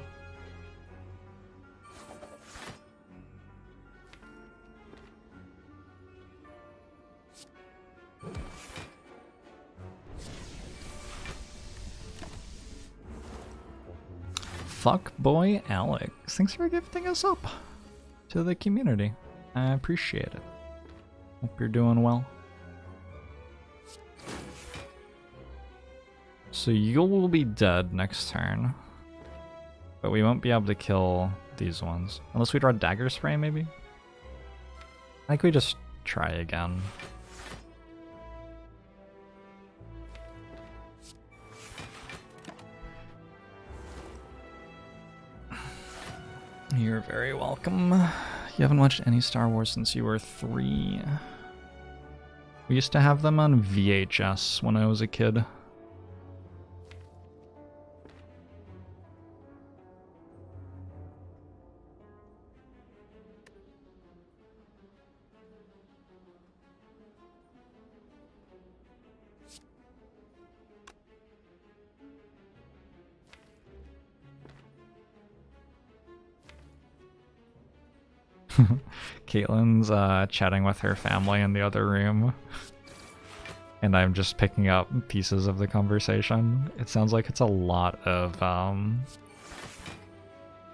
Fuck boy Alex, thanks for gifting us up to the community. I appreciate it. Hope you're doing well. So you will be dead next turn, but we won't be able to kill these ones. Unless we draw Dagger Spray, maybe? I think we just try again. You're very welcome. You haven't watched any Star Wars since you were 3. We used to have them on VHS when I was a kid. Caitlin's chatting with her family in the other room, and I'm just picking up pieces of the conversation. It sounds like it's a lot of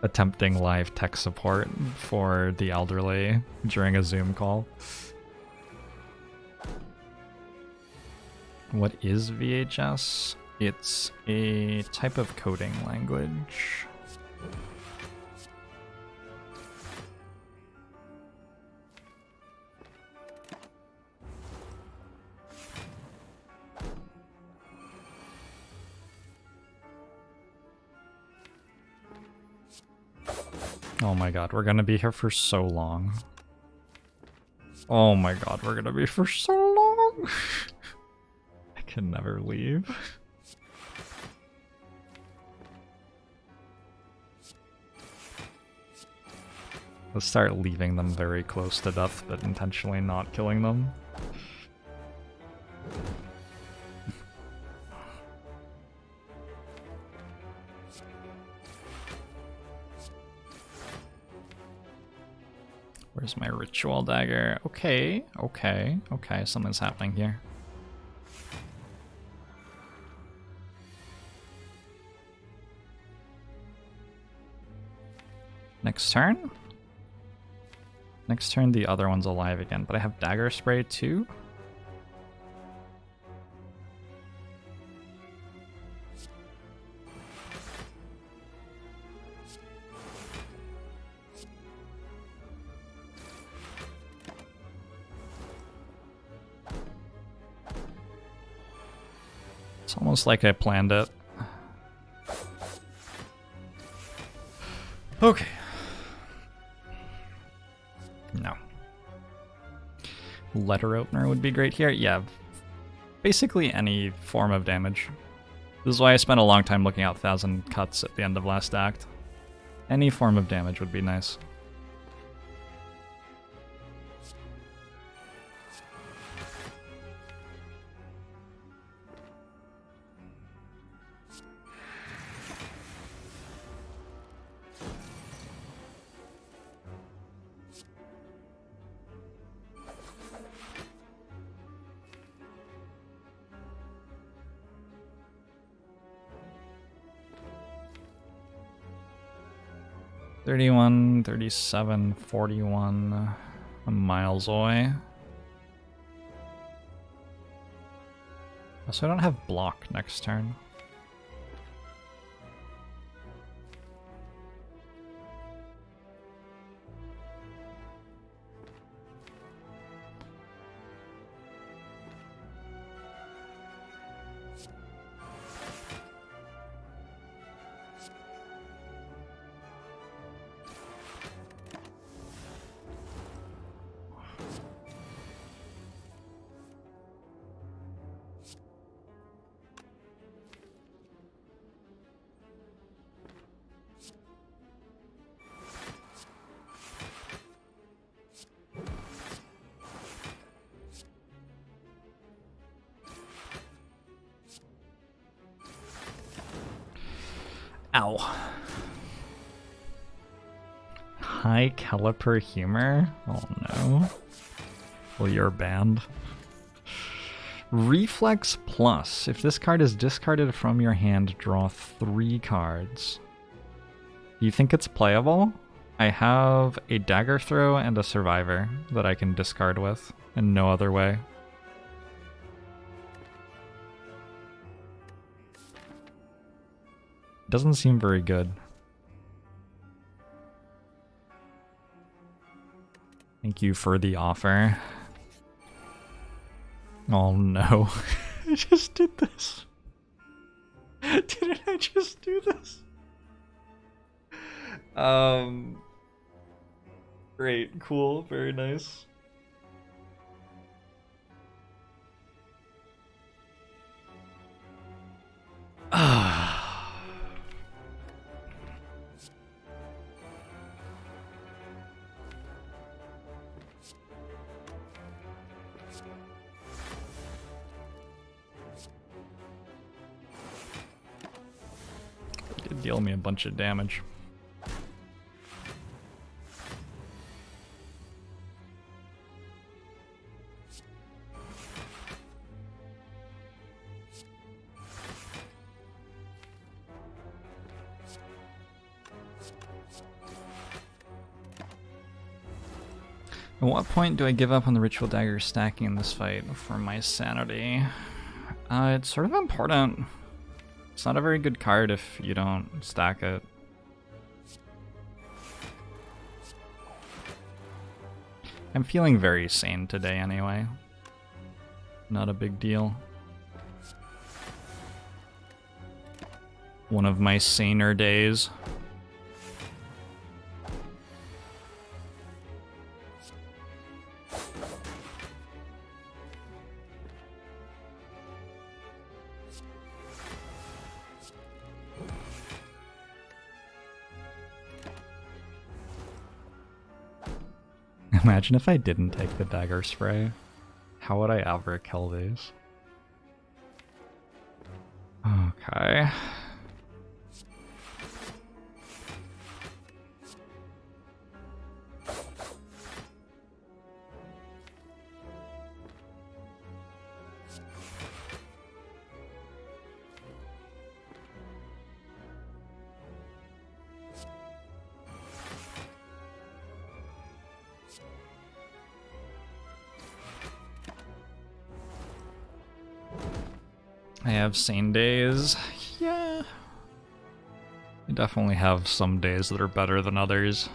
attempting live tech support for the elderly during a Zoom call. What is VHS? It's a type of coding language. Oh my god, we're gonna be here for so long. Oh my god, we're gonna be for so long. I can never leave. Let's start leaving them very close to death, but intentionally not killing them. Where's my ritual dagger? Okay, okay, okay, something's happening here. Next turn? Next turn the other one's alive again, but I have dagger spray too? It's almost like I planned it. Okay. No. Letter opener would be great here. Yeah. Basically any form of damage. This is why I spent a long time looking out 1,000 cuts at the end of last act. Any form of damage would be nice. $31, $37, $41 miles away. So I don't have block next turn. Ow. High caliper humor? Oh no. Well, you're banned. Reflex Plus. If this card is discarded from your hand, draw 3 cards. Do you think it's playable? I have a dagger throw and a survivor that I can discard with, and no other way. Doesn't seem very good. Thank you for the offer. Oh no. I just did this. Didn't I just do this? Great, cool, very nice. Did deal me a bunch of damage. At what point do I give up on the ritual dagger stacking in this fight for my sanity? It's sort of important. It's not a very good card if you don't stack it. I'm feeling very sane today anyway. Not a big deal. One of my saner days. Imagine if I didn't take the dagger spray. How would I ever kill these? Okay. I have sane days. Yeah. I definitely have some days that are better than others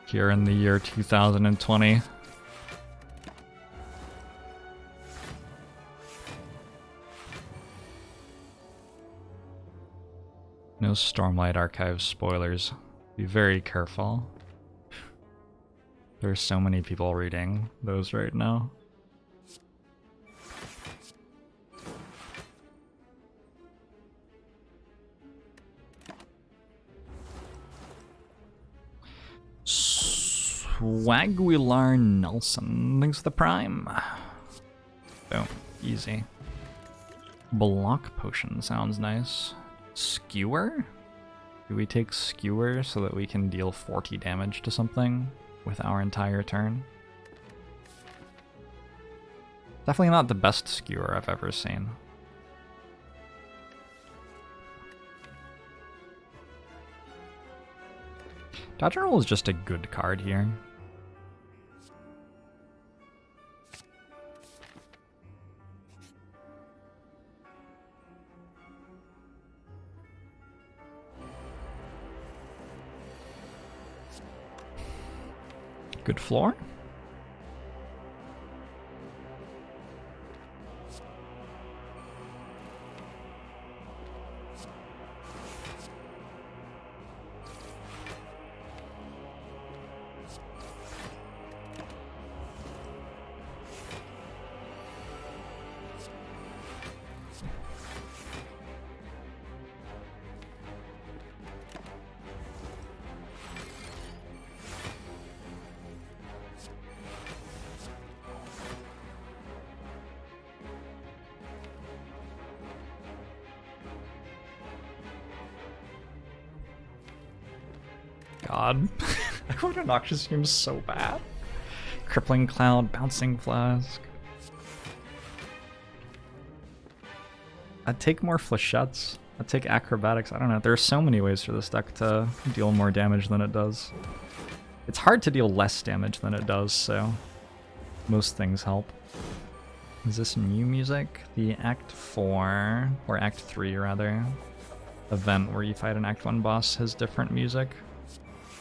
here in the year 2020. No Stormlight Archive spoilers. Be very careful. There's so many people reading those right now. Waguilar Nelson. Thanks for the prime. Oh, easy. Block potion sounds nice. Skewer? Do we take Skewer so that we can deal 40 damage to something with our entire turn? Definitely not the best Skewer I've ever seen. Dodge and Roll is just a good card here. Good floor. God. I want a Noxious Fume so bad. Crippling Cloud, Bouncing Flask. I'd take more Flechettes. I'd take Acrobatics. I don't know. There are so many ways for this deck to deal more damage than it does. It's hard to deal less damage than it does, so most things help. Is this new music? The Act 4, or Act 3 rather, event where you fight an Act 1 boss has different music.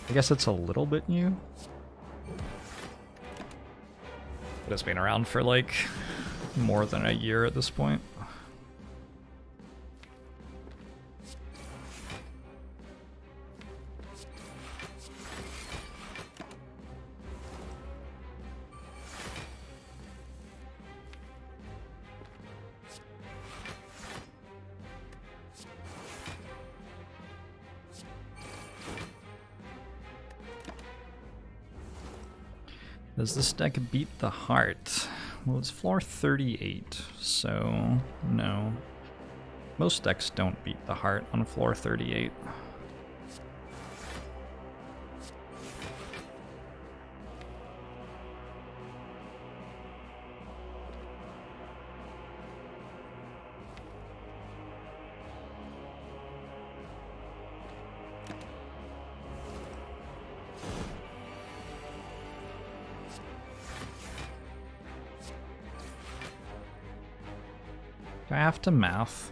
I guess it's a little bit new. But it's been around for like more than a year at this point. Does this deck beat the heart? Well, it's floor 38, so no. Most decks don't beat the heart on floor 38. Do I have to math?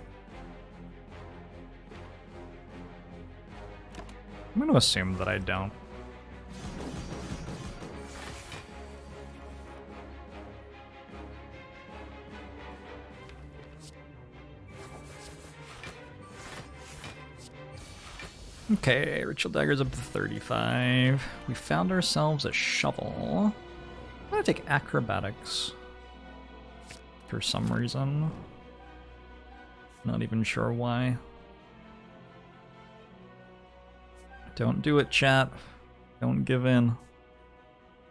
I'm going to assume that I don't. Okay, Ritual Dagger's up to 35. We found ourselves a shovel. I'm going to take Acrobatics for some reason. Not even sure why. Don't do it, chat. Don't give in.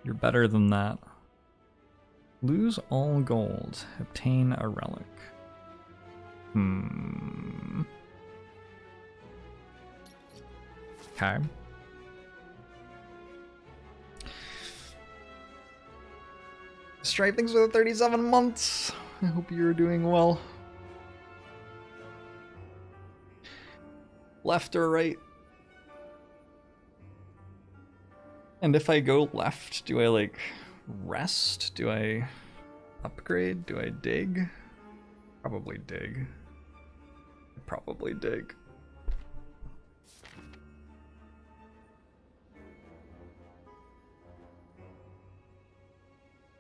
You're better than that. Lose all gold. Obtain a relic. Okay. Stripe, thanks for the 37 months. I hope you're doing well. Left or right? And if I go left, do I like rest? Do I upgrade? Do I dig? Probably dig. Probably dig.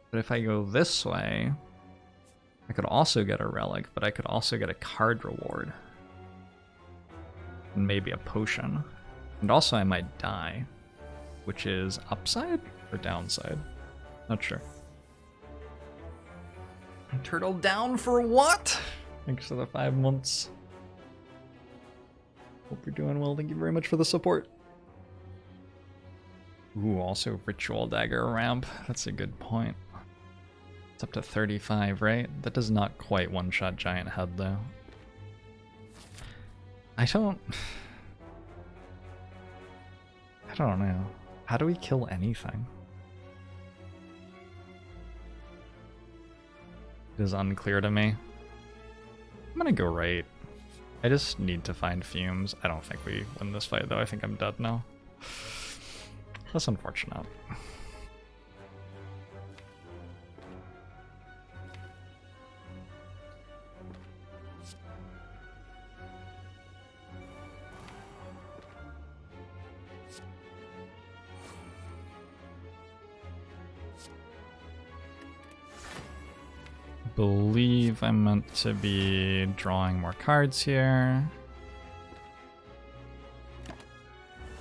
But if I go this way, I could also get a relic, but I could also get a card reward. And maybe a potion. And also I might die. Which is upside or downside? Not sure. Turtle down for what? Thanks for the 5 months. Hope you're doing well. Thank you very much for the support. Ooh, also Ritual Dagger ramp. That's a good point. It's up to 35, right? That does not quite one-shot Giant Head, though. I don't know. How do we kill anything? It is unclear to me. I'm gonna go right. I just need to find fumes. I don't think we win this fight, though. I think I'm dead now. That's unfortunate. Believe I'm meant to be drawing more cards here.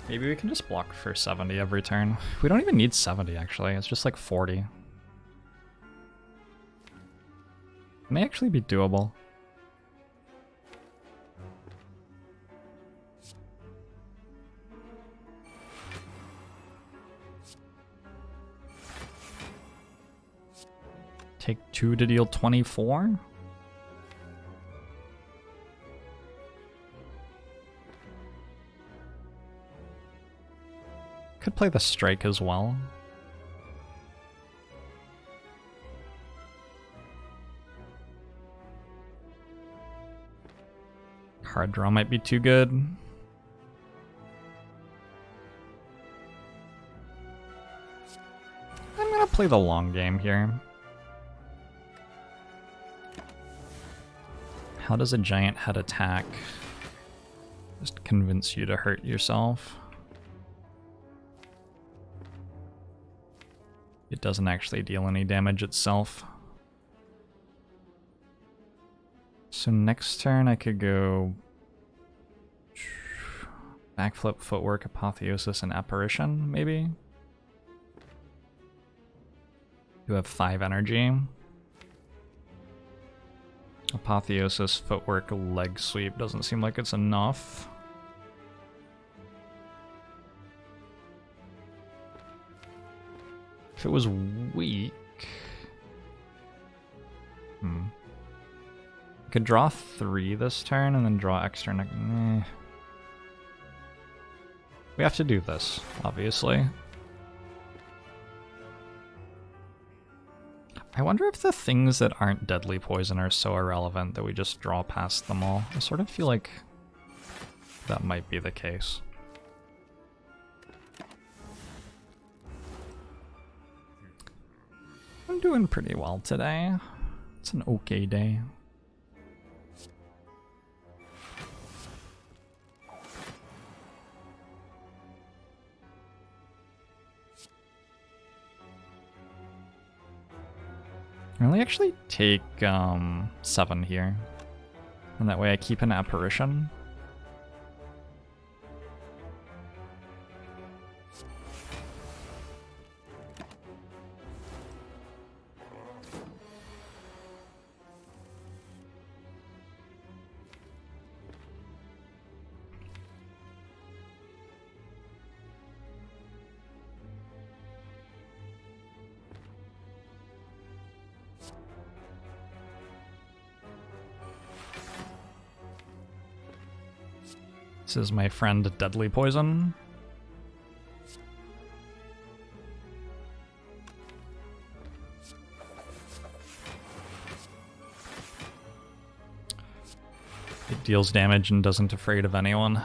Maybe we can just block for 70 every turn. We don't even need 70 actually, it's just like 40. It may actually be doable. Take 2 to deal 24? Could play the strike as well. Card draw might be too good. I'm gonna play the long game here. How does a Giant Head attack? Just convince you to hurt yourself. It doesn't actually deal any damage itself. So next turn I could go backflip, footwork, apotheosis, and apparition, maybe? You have 5 energy. Apotheosis, footwork, leg sweep doesn't seem like it's enough. If it was weak... I could draw 3 this turn and then draw extra next... We have to do this, obviously. I wonder if the things that aren't deadly poison are so irrelevant that we just draw past them all. I sort of feel like that might be the case. I'm doing pretty well today. It's an okay day. I'll actually take 7 here. And that way I keep an apparition. This is my friend Deadly Poison. It deals damage and doesn't afraid of anyone.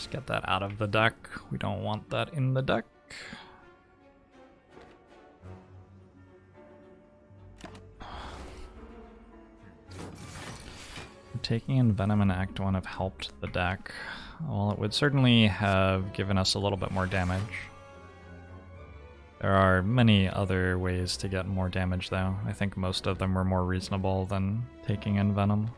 Get that out of the deck. We don't want that in the deck. Taking Envenom in Act 1 have helped the deck. Well, it would certainly have given us a little bit more damage. There are many other ways to get more damage though. I think most of them were more reasonable than taking in Venom.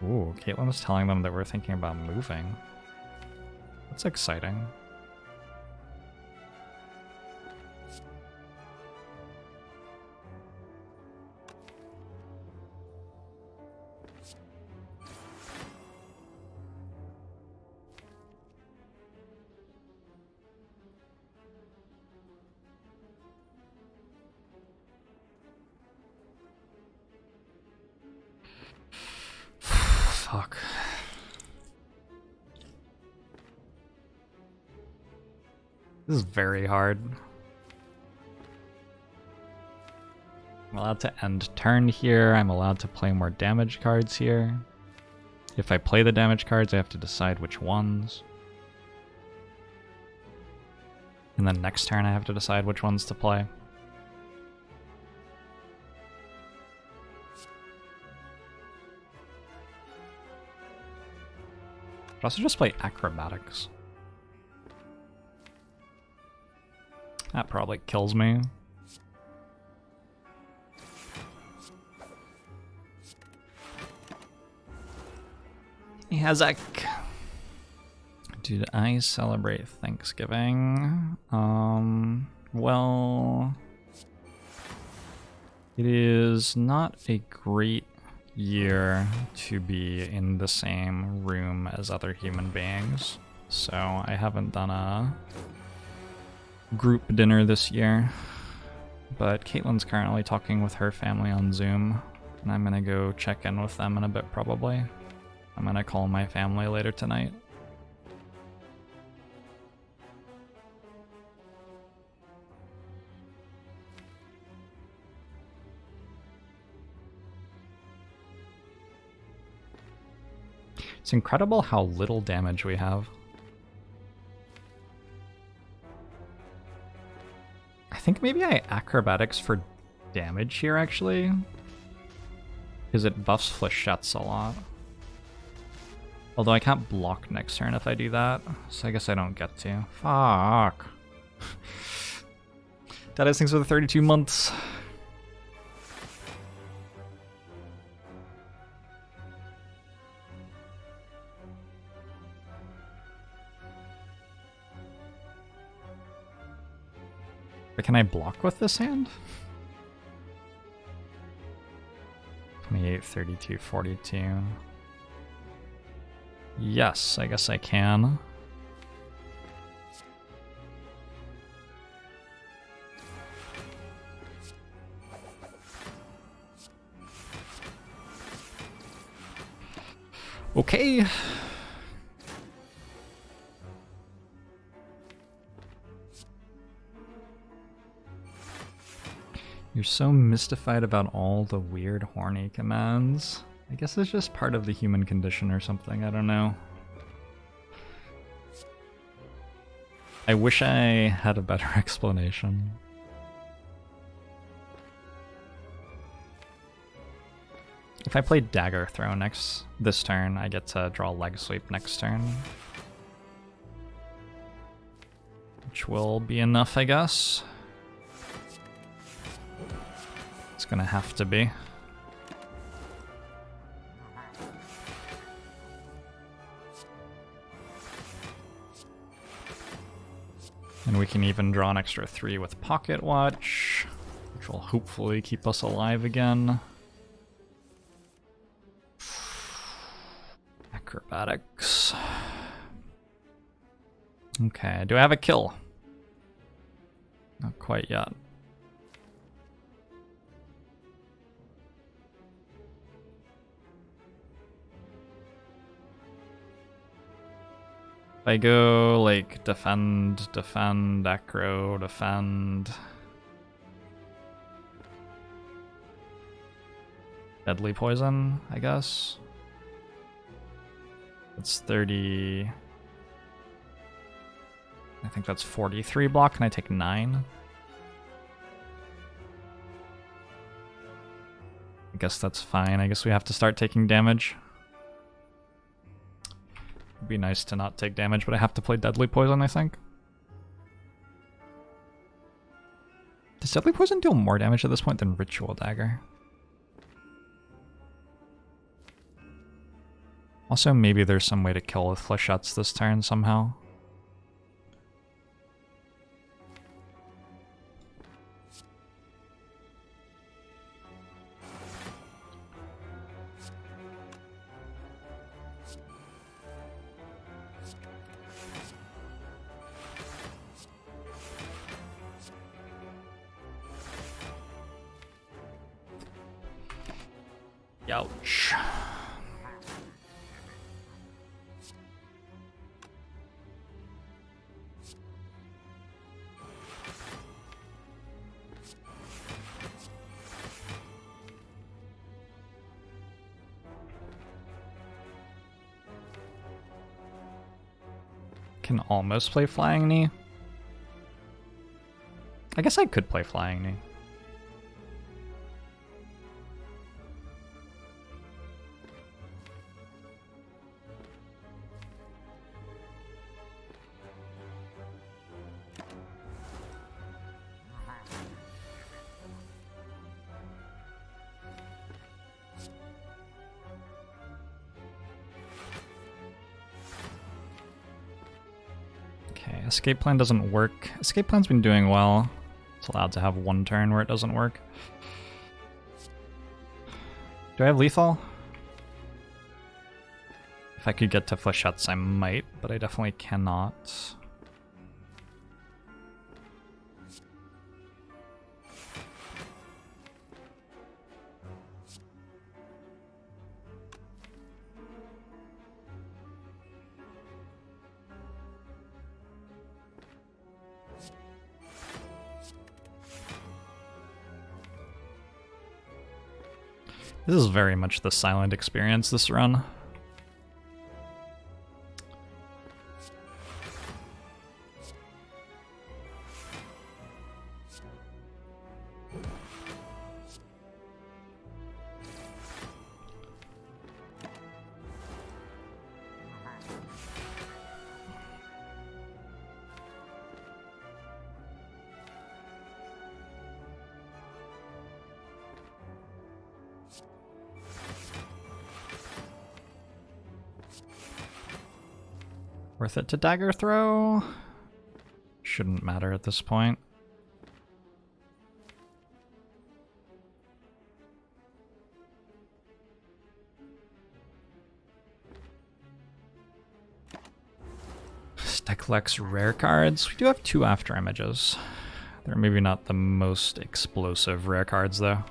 Ooh, Caitlin was telling them that we're thinking about moving. That's exciting. Fuck. This is very hard. I'm allowed to end turn here. I'm allowed to play more damage cards here. If I play the damage cards, I have to decide which ones. And then next turn I have to decide which ones to play. Could also just play acrobatics. That probably kills me. Hazak. Did I celebrate Thanksgiving? Well, it is not a great year to be in the same room as other human beings, so I haven't done a group dinner this year, but Caitlin's currently talking with her family on Zoom, and I'm gonna go check in with them in a bit probably. I'm gonna call my family later tonight. It's incredible how little damage we have. I think maybe I acrobatics for damage here actually, because it buffs flechettes a lot. Although I can't block next turn if I do that, so I guess I don't get to. Fuck. That is things for the 32 months. But can I block with this hand? 28, 32, 42. Yes, I guess I can. Okay. You're so mystified about all the weird horny commands. I guess it's just part of the human condition or something, I don't know. I wish I had a better explanation. If I play Dagger Throw this turn, I get to draw Leg Sweep next turn. Which will be enough, I guess. It's gonna have to be. And we can even draw an extra 3 with Pocket Watch, which will hopefully keep us alive again. Acrobatics. Okay, do I have a kill? Not quite yet. If I go like defend, defend, acro, defend. Deadly poison, I guess. It's 30. I think that's 43 block. Can I take 9? guess that's fine. I guess we have to start taking damage. It'd be nice to not take damage, but I have to play Deadly Poison, I think. Does Deadly Poison deal more damage at this point than Ritual Dagger? Also, maybe there's some way to kill with flechettes this turn somehow. Ouch. Can almost play Flying Knee. I guess I could play Flying Knee. Escape plan doesn't work. Escape plan's been doing well. It's allowed to have one turn where it doesn't work. Do I have lethal? If I could get to flechettes, I might, but I definitely cannot. This is very much the silent experience this run. Worth it to dagger throw? Shouldn't matter at this point. Stack collects rare cards. We do have 2 after images. They're maybe not the most explosive rare cards though.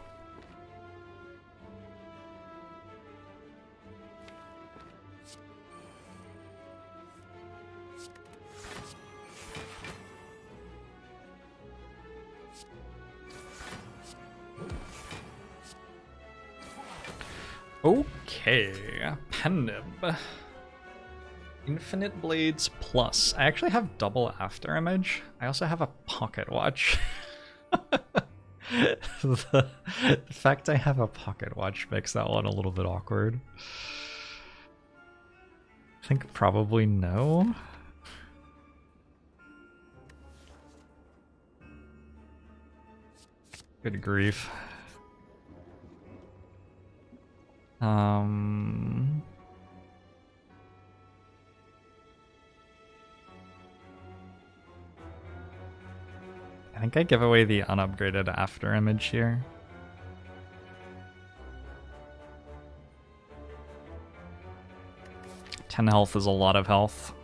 Okay, Pendib. Infinite Blades Plus. I actually have double after image. I also have a pocket watch. The fact I have a pocket watch makes that one a little bit awkward. I think probably no. Good grief. I think I give away the unupgraded after image here. $10 health is a lot of health.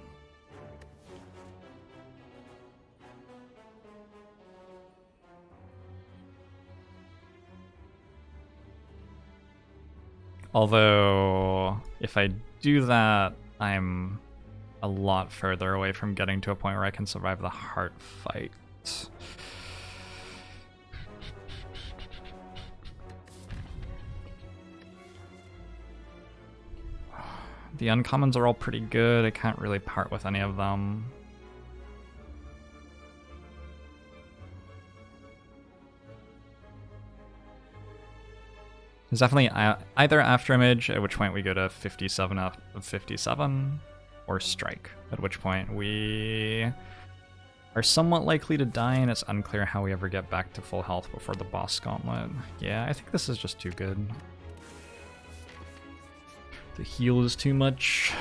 Although, if I do that, I'm a lot further away from getting to a point where I can survive the heart fight. The uncommons are all pretty good. I can't really part with any of them. It's definitely either After Image, at which point we go to 57 out of 57, or Strike, at which point we are somewhat likely to die, and it's unclear how we ever get back to full health before the boss gauntlet. Yeah, I think this is just too good. The heal is too much.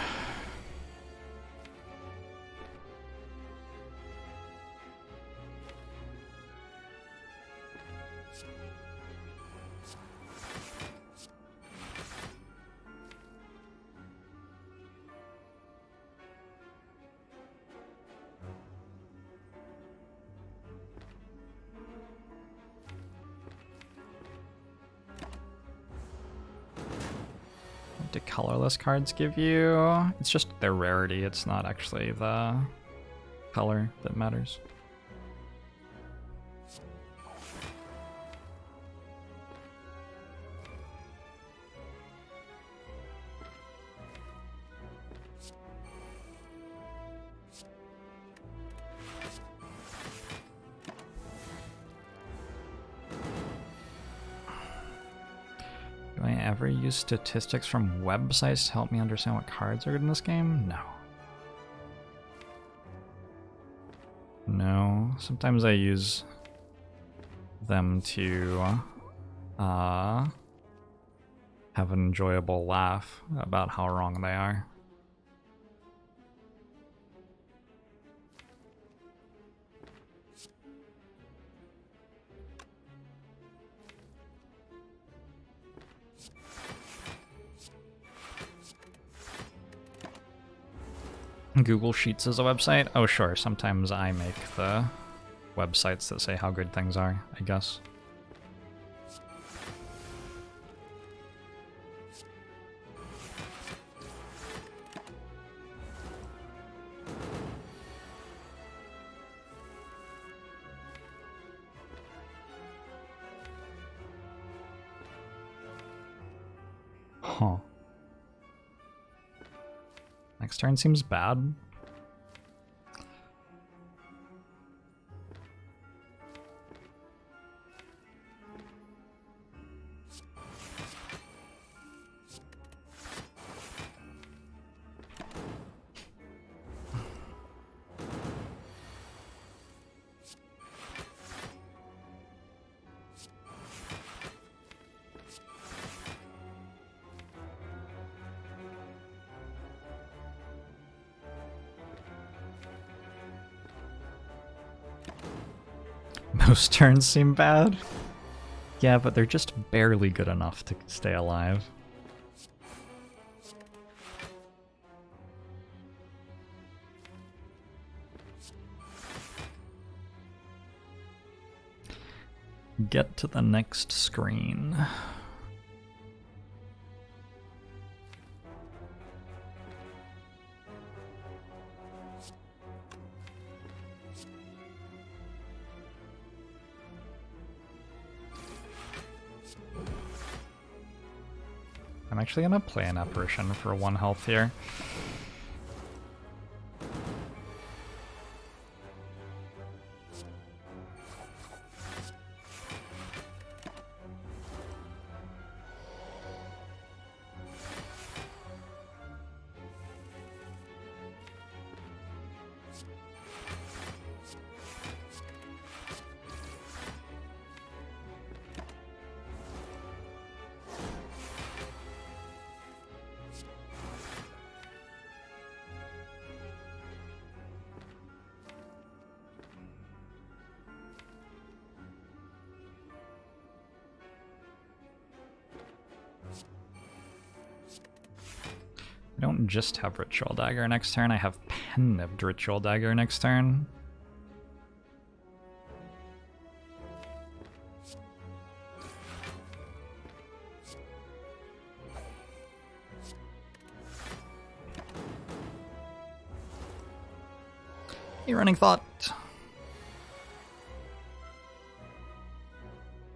What do colorless cards give you? It's just their rarity, it's not actually the color that matters. Do I ever use statistics from websites to help me understand what cards are good in this game? No. No. Sometimes I use them to have an enjoyable laugh about how wrong they are. Google Sheets is a website? Oh sure, sometimes I make the websites that say how good things are, I guess. Huh. Next turn seems bad. Most turns seem bad. Yeah, but they're just barely good enough to stay alive. Get to the next screen. I'm actually gonna play an apparition for 1 health here. I don't just have Ritual Dagger next turn, I have Pen-Nibbed Ritual Dagger next turn. Hey, Running Thought.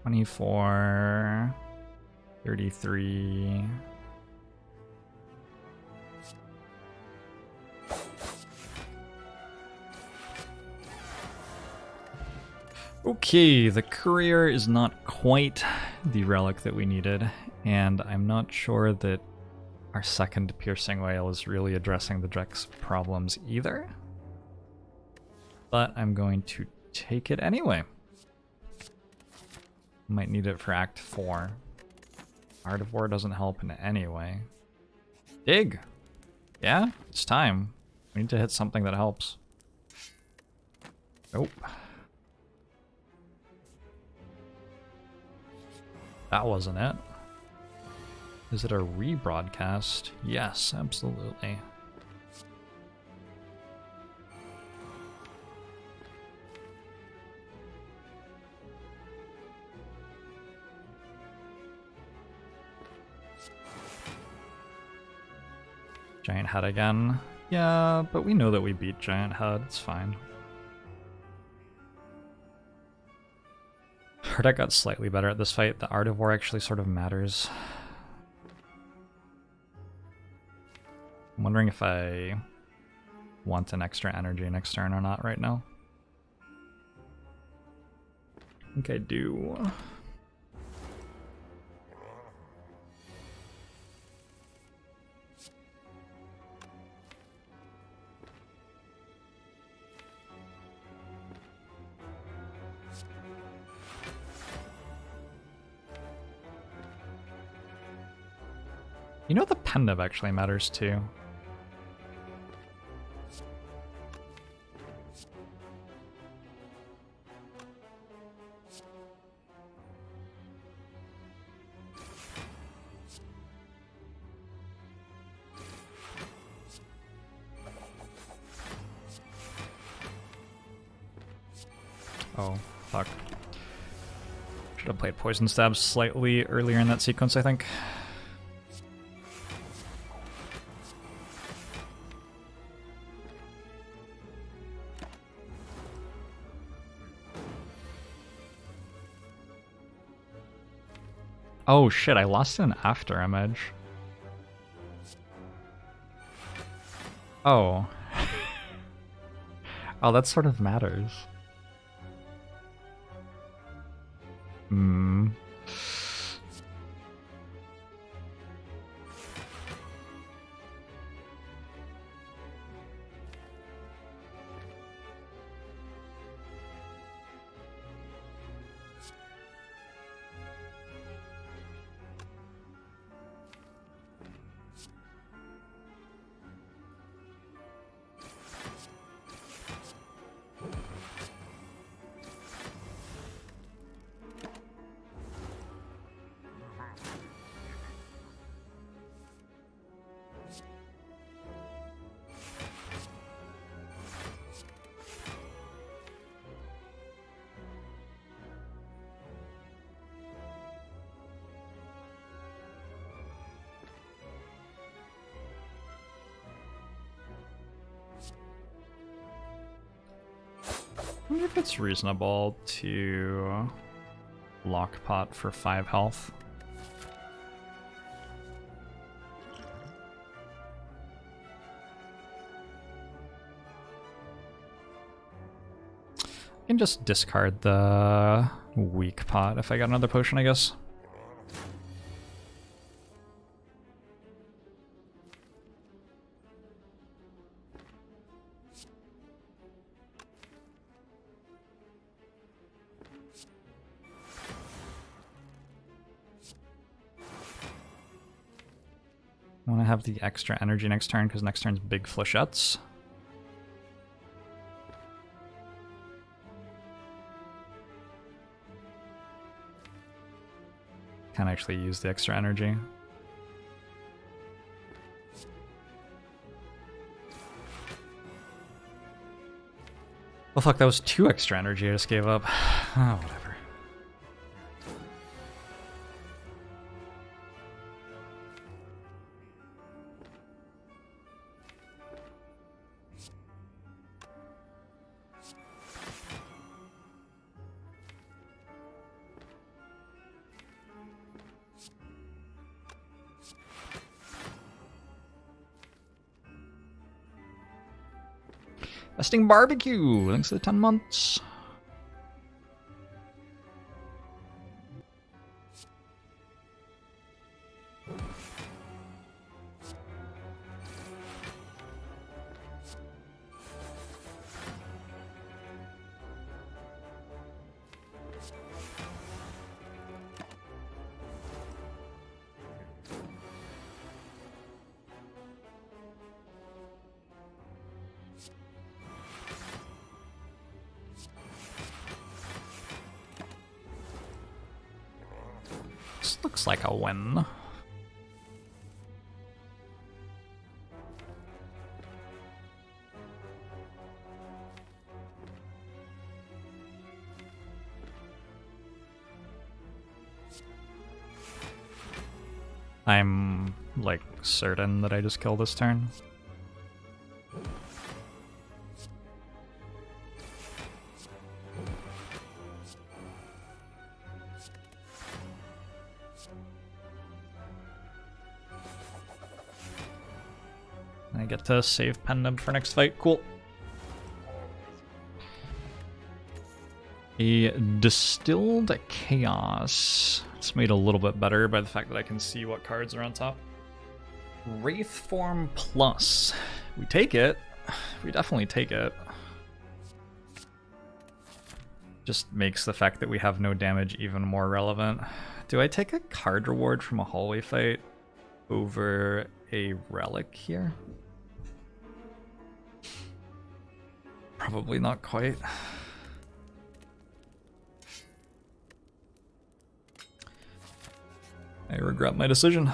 24, 33. Okay, the Courier is not quite the relic that we needed, And I'm not sure that our second piercing whale is really addressing the Drex problems either. But I'm going to take it anyway. Might need it for Act 4. Art of War doesn't help in any way. Dig! Yeah, it's time. We need to hit something that helps. Nope. That wasn't it. Is it a rebroadcast? Yes, absolutely. Giant Head again. Yeah, but we know that we beat Giant Head. It's fine. Her deck got slightly better at this fight. The Art of War actually sort of matters. I'm wondering if I want an extra energy next turn or not right now. I think I do. You know, the Pendiv actually matters too. Oh, fuck. Should have played Poison Stab slightly earlier in that sequence, I think. Oh shit, I lost an after image. Oh. Oh, that sort of matters. Hmm. I wonder if it's reasonable to lockpot for 5 health. I can just discard the weak pot if I got another potion, I guess. I want to have the extra energy next turn because next turn's big flechettes. Can't actually use the extra energy. Well, fuck, that was 2 extra energy I just gave up. Oh, whatever. Festing Barbecue, thanks for the 10 months. looks like a win. I'm, like, certain that I just kill this turn. I get to save Pendant for next fight. Cool. A Distilled Chaos. It's made a little bit better by the fact that I can see what cards are on top. Wraith Form Plus. We take it. We definitely take it. Just makes the fact that we have no damage even more relevant. Do I take a card reward from a hallway fight over a relic here? Probably not quite. I regret my decision.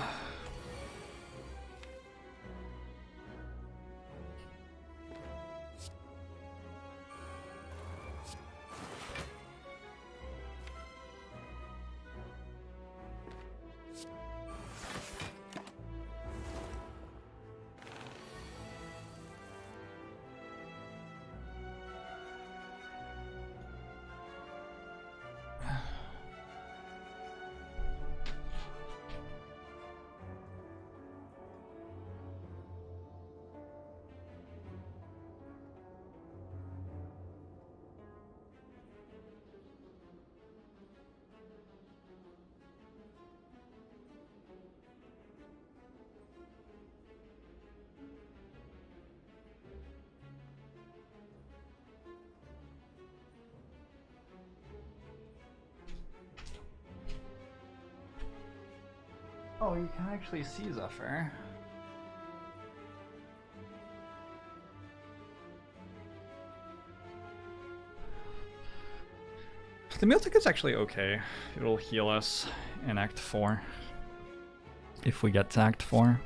Oh, you can actually see Zephyr. The meal ticket's actually okay. It'll heal us in Act 4. If we get to Act 4.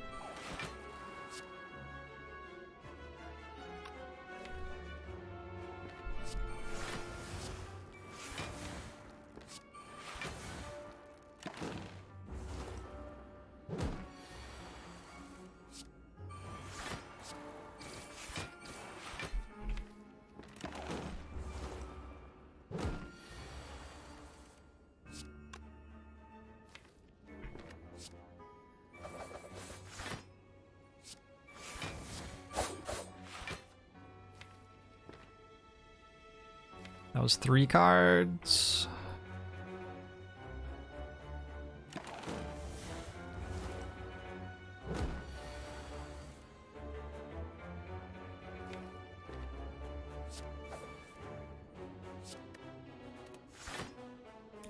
That was 3 cards.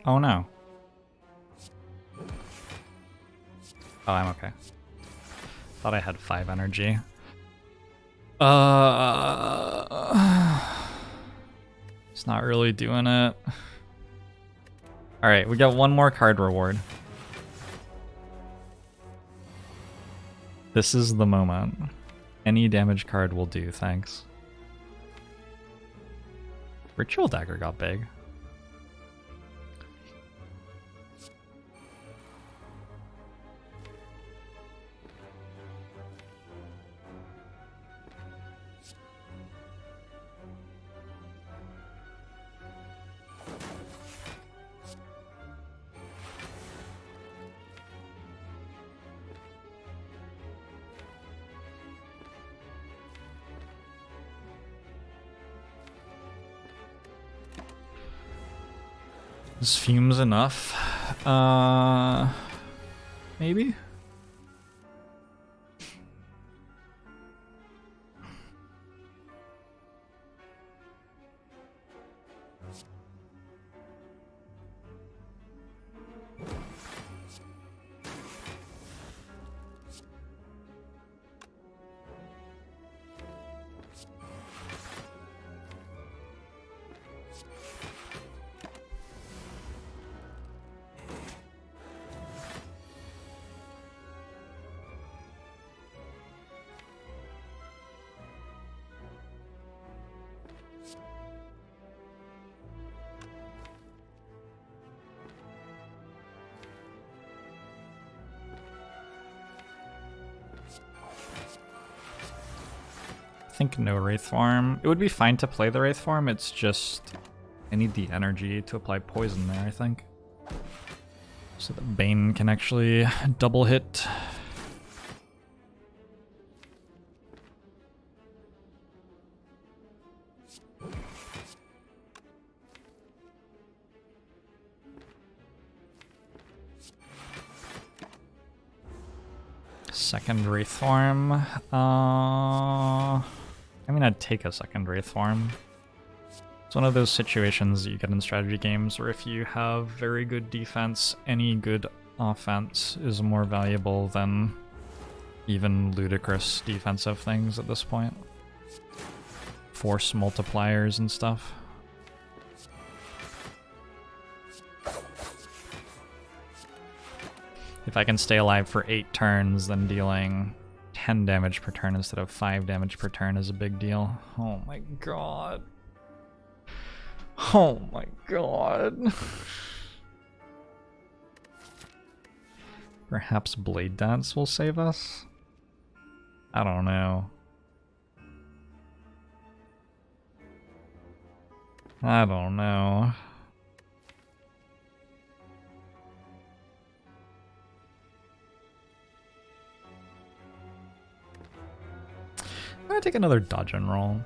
Oh no. Oh, I'm okay. Thought I had 5 energy. It's not really doing it. Alright, we got 1 more card reward. This is the moment. Any damage card will do, thanks. Ritual Dagger got big. Is fumes enough? Maybe? think no Wraith Form. It would be fine to play the Wraith Form, it's just I need the energy to apply poison there, I think. So that Bane can actually double hit. Second Wraith Form. I mean, I'd take a second Wraith Form. It's one of those situations that you get in strategy games where if you have very good defense, any good offense is more valuable than even ludicrous defensive things at this point. Force multipliers and stuff. If I can stay alive for 8 turns, then dealing 10 damage per turn instead of 5 damage per turn is a big deal. Oh my god. Oh my god. Perhaps Blade Dance will save us? I don't know. I don't know. I'm gonna take another dodge and roll.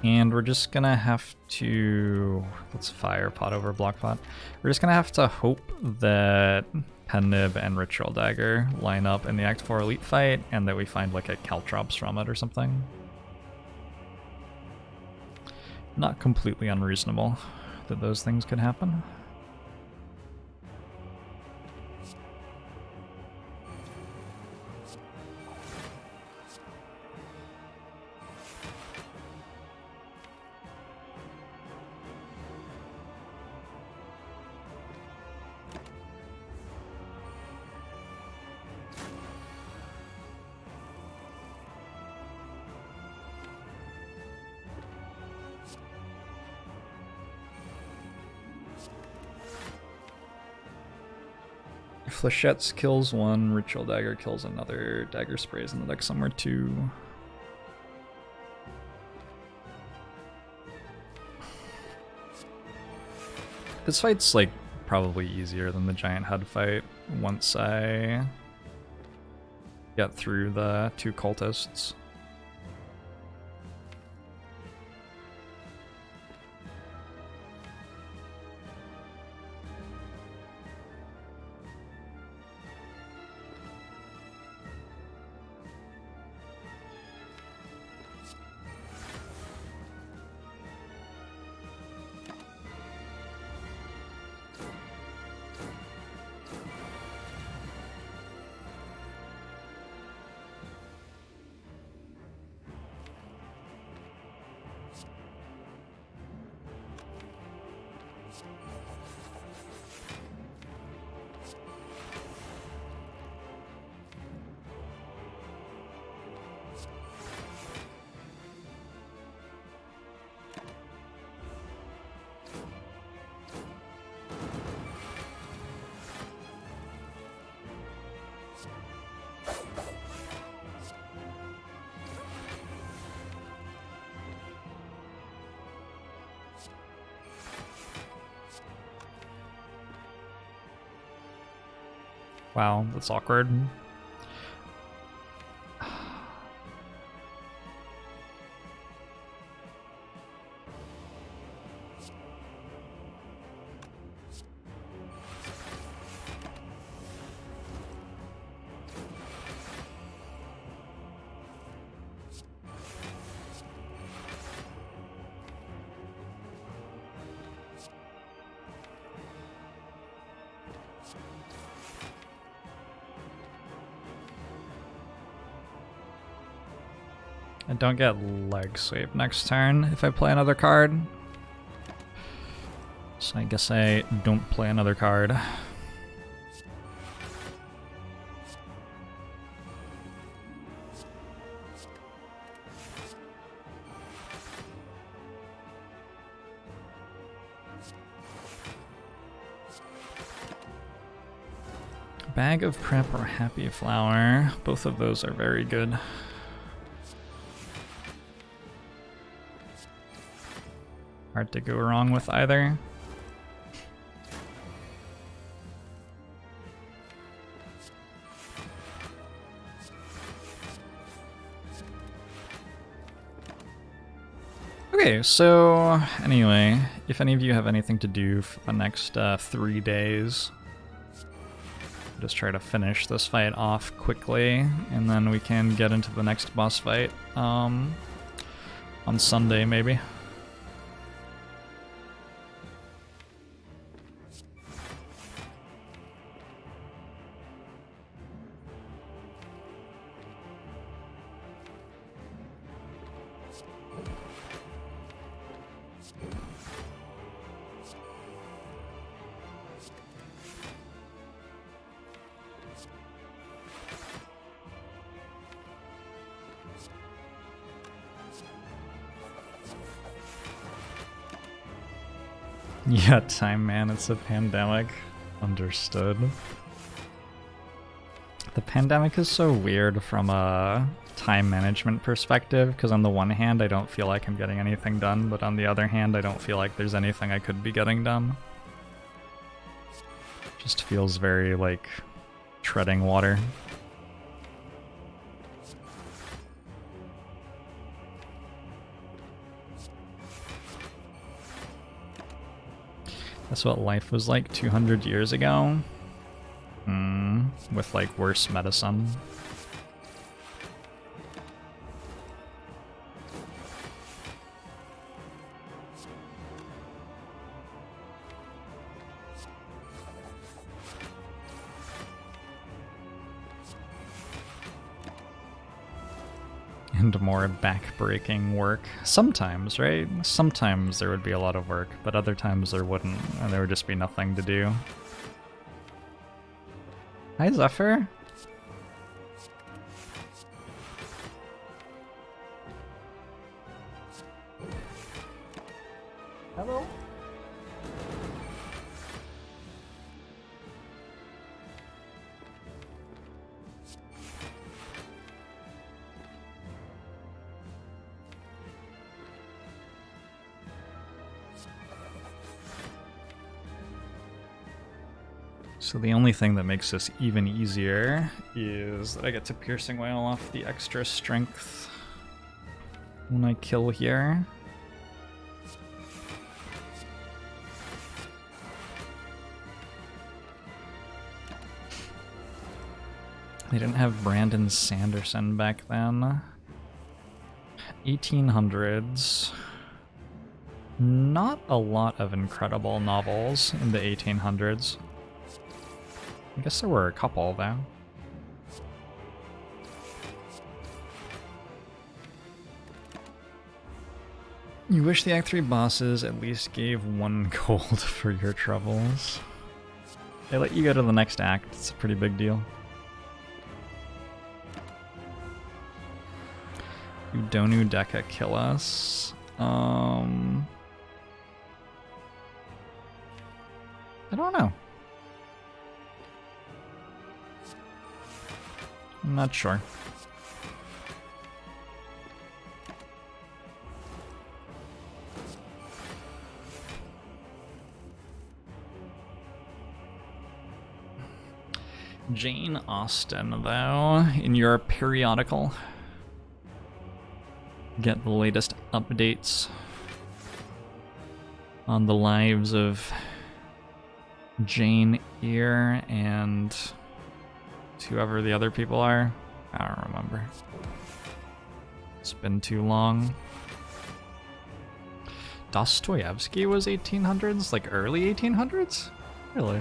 And we're just gonna have to... Let's fire pot over block pot. We're just gonna have to hope that Pen-Nib and Ritual Dagger line up in the Act 4 Elite fight, and that we find like a Caltrops from it or something. Not completely unreasonable that those things could happen. Flechettes kills one, Ritual Dagger kills another, Dagger sprays in the deck somewhere too. This fight's like probably easier than the Giant Head fight once I get through the 2 cultists. Wow, that's awkward. I don't get leg sweep next turn if I play another card. So I guess I don't play another card. Bag of Prep or Happy Flower. Both of those are very good. Hard to go wrong with either. Okay, so anyway, if any of you have anything to do for the next 3 days, just try to finish this fight off quickly, and then we can get into the next boss fight on Sunday, maybe. Yeah, time man, it's a pandemic. Understood. The pandemic is so weird from a time management perspective, because on the one hand I don't feel like I'm getting anything done, but on the other hand I don't feel like there's anything I could be getting done. Just feels very like treading water. That's what life was like 200 years ago. With like worse medicine. And more back-breaking work. Sometimes, right? Sometimes there would be a lot of work, but other times there wouldn't, and there would just be nothing to do. Hi, Zephyr. Hello. So the only thing that makes this even easier is that I get to Piercing Wail off the extra strength when I kill here. They didn't have Brandon Sanderson back then. 1800s. Not a lot of incredible novels in the 1800s. I guess there were a couple, though. You wish the Act 3 bosses at least gave 1 gold for your troubles. They let you go to the next act, it's a pretty big deal. Udonu Deka kill us. I don't know. I'm not sure. Jane Austen, though, in your periodical, get the latest updates on the lives of Jane Eyre and whoever the other people are. I don't remember. It's been too long. Dostoevsky was 1800s? Like early 1800s? Really?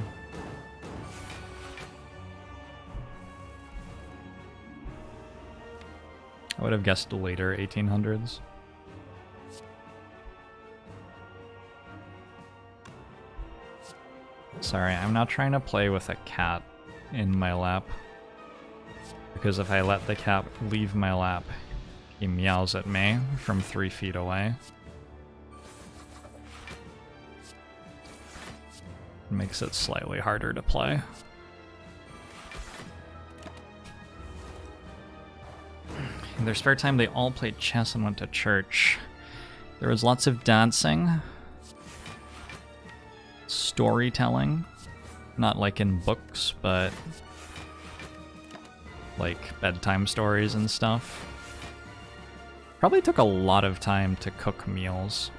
I would have guessed later 1800s. Sorry, I'm not trying to play with a cat in my lap. Because if I let the cat leave my lap, he meows at me from 3 feet away. It makes it slightly harder to play. In their spare time, they all played chess and went to church. There was lots of dancing, storytelling, not like in books, but like bedtime stories and stuff. Probably took a lot of time to cook meals.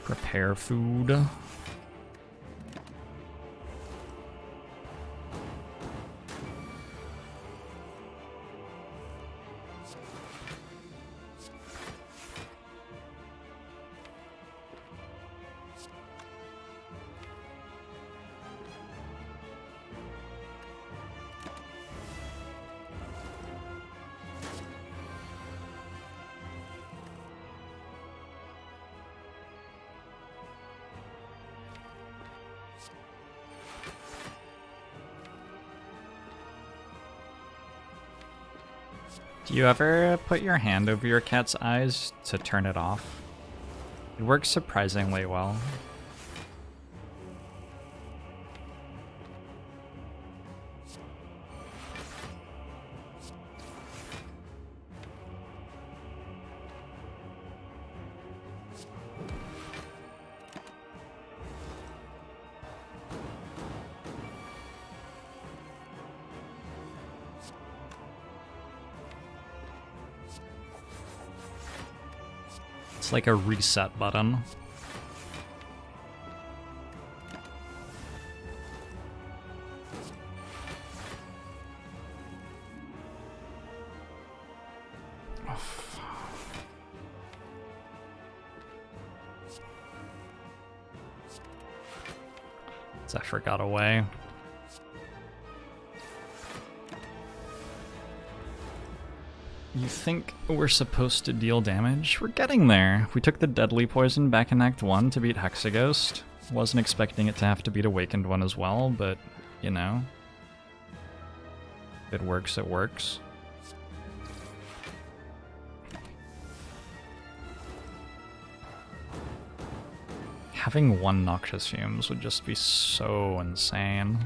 Prepare food. Do you ever put your hand over your cat's eyes to turn it off? It works surprisingly well. It's like a reset button. Zephyr got away. You think we're supposed to deal damage? We're getting there. We took the deadly poison back in Act 1 to beat Hexaghost. Wasn't expecting it to have to beat Awakened One as well, but, you know. If it works, it works. Having one Noxious Fumes would just be so insane.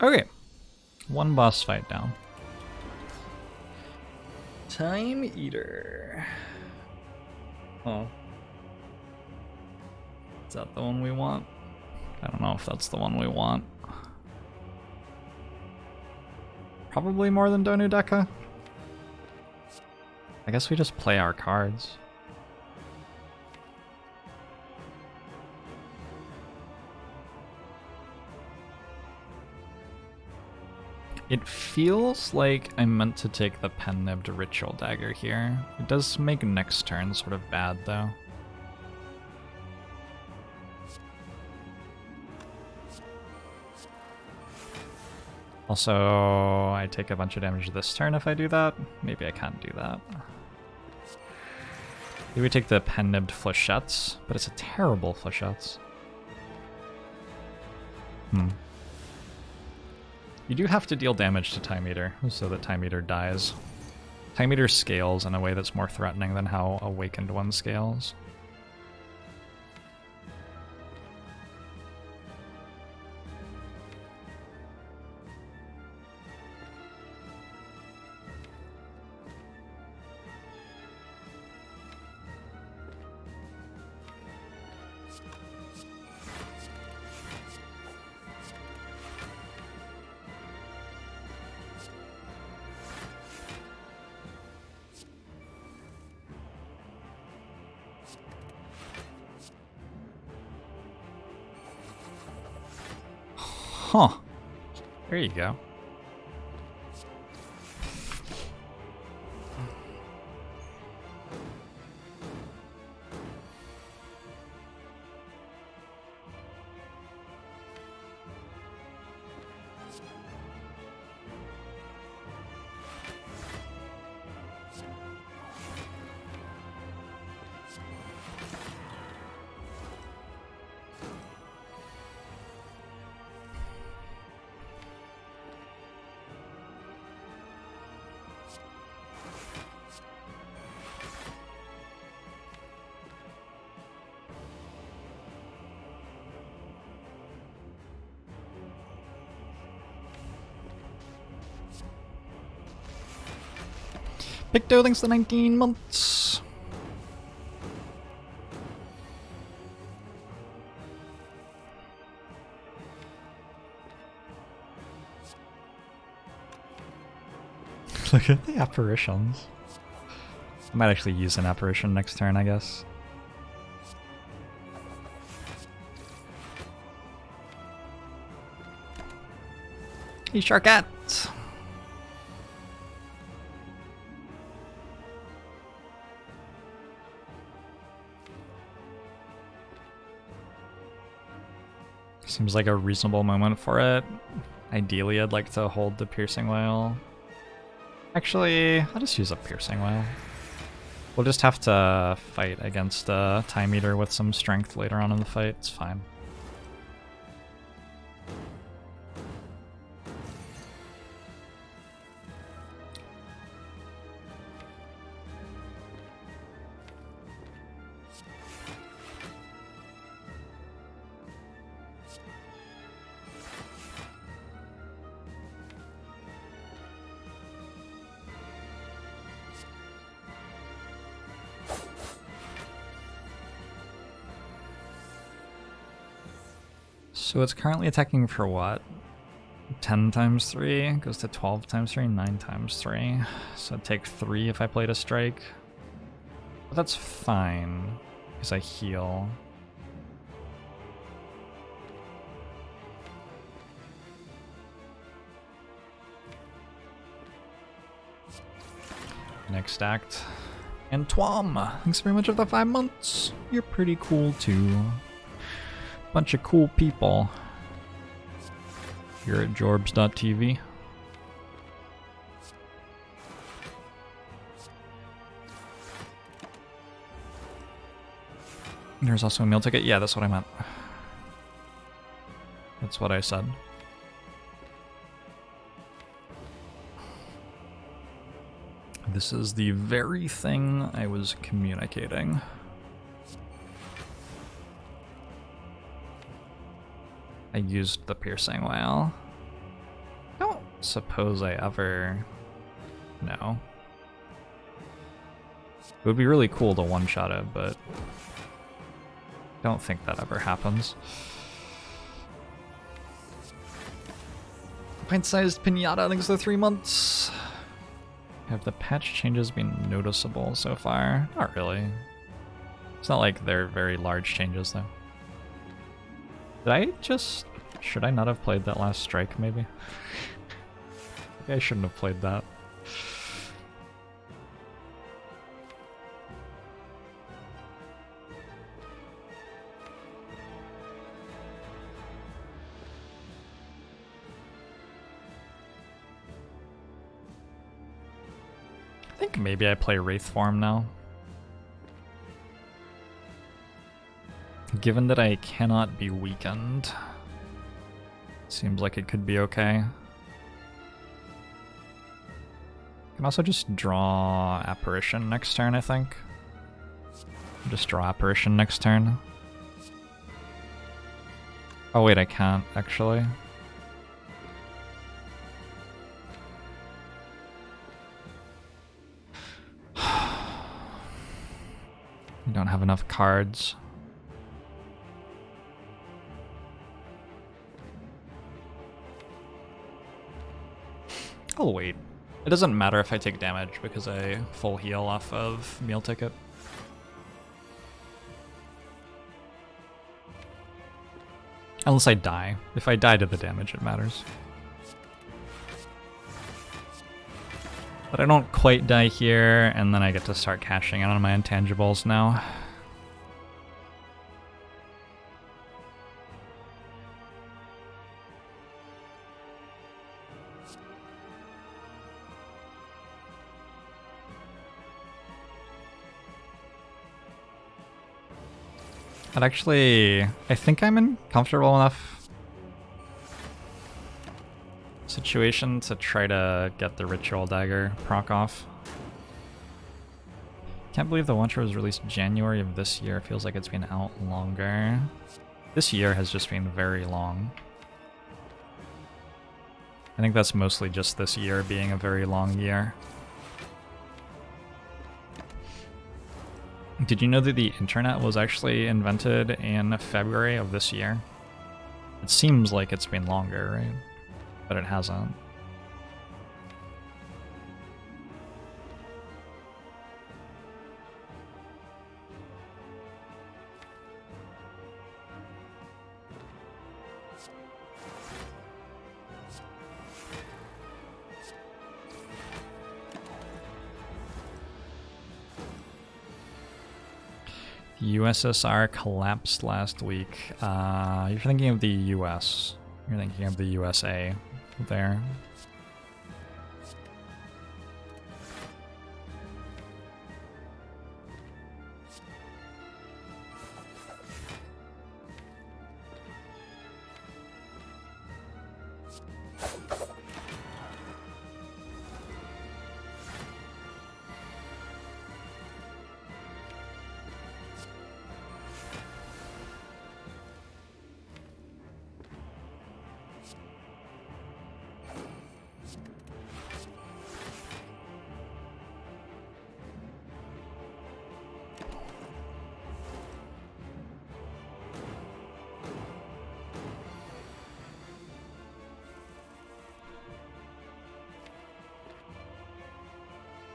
Okay, one boss fight down. Time Eater. Oh. Is that the one we want? I don't know if that's the one we want. Probably more than Donu Deka. I guess we just play our cards. It feels like I meant to take the Pen-Nibbed Ritual Dagger here. It does make next turn sort of bad, though. Also, I take a bunch of damage this turn if I do that. Maybe I can't do that. Maybe we take the Pen-Nibbed Flechettes, but it's a terrible Flechettes. You do have to deal damage to Time Eater, so that Time Eater dies. Time Eater scales in a way that's more threatening than how Awakened One scales. Huh. There you go. Picto, thanks to 19 months. Look at the apparitions. I might actually use an apparition next turn, I guess. Hey, Sharkat! Seems like a reasonable moment for it. Ideally, I'd like to hold the Piercing Wail. Actually, I'll just use a Piercing Wail. We'll just have to fight against a Time Eater with some strength later on in the fight. It's fine. So it's currently attacking for what? 10 times 3 goes to 12 times 3, 9 times 3. So I'd take 3 if I played a strike. But that's fine, because I heal. Next act. And Twom, thanks very much for the 5 months. You're pretty cool too. Bunch of cool people here at Jorbs.tv. There's also a meal ticket. Yeah, that's what I meant. That's what I said. This is the very thing I was communicating. I used the Piercing Wail. Don't suppose I ever... No. It would be really cool to one-shot it, but... don't think that ever happens. Pint-sized pinata, thanks for 3 months. Have the patch changes been noticeable so far? Not really. It's not like they're very large changes, though. Did I just... should I not have played that last strike, maybe? Maybe I shouldn't have played that. I think maybe I play Wraith form now. Given that I cannot be weakened, seems like it could be okay. Can also just draw Apparition next turn, I think. Just draw Apparition next turn. Oh wait, I can't, actually. I don't have enough cards. I'll wait. It doesn't matter if I take damage because I full heal off of meal ticket. Unless I die. If I die to the damage, it matters. But I don't quite die here, and then I get to start cashing in on my intangibles now. But actually, I think I'm in comfortable enough situation to try to get the Ritual Dagger proc off. Can't believe the Launcher was released January of this year. Feels like it's been out longer. This year has just been very long. I think that's mostly just this year being a very long year. Did you know that the internet was actually invented in February of this year? It seems like it's been longer, right? But it hasn't. The USSR collapsed last week. You're thinking of the US. You're thinking of the USA there.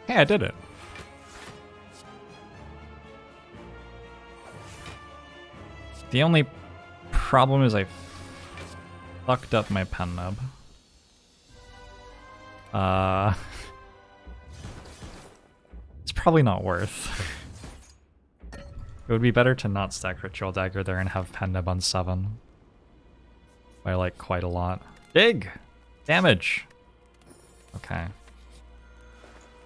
Hey, I did it. The only problem is I fucked up my pen nub. It's probably not worth. It would be better to not stack Ritual Dagger there and have pen nub on 7. By like quite a lot. Dig! Damage! Okay.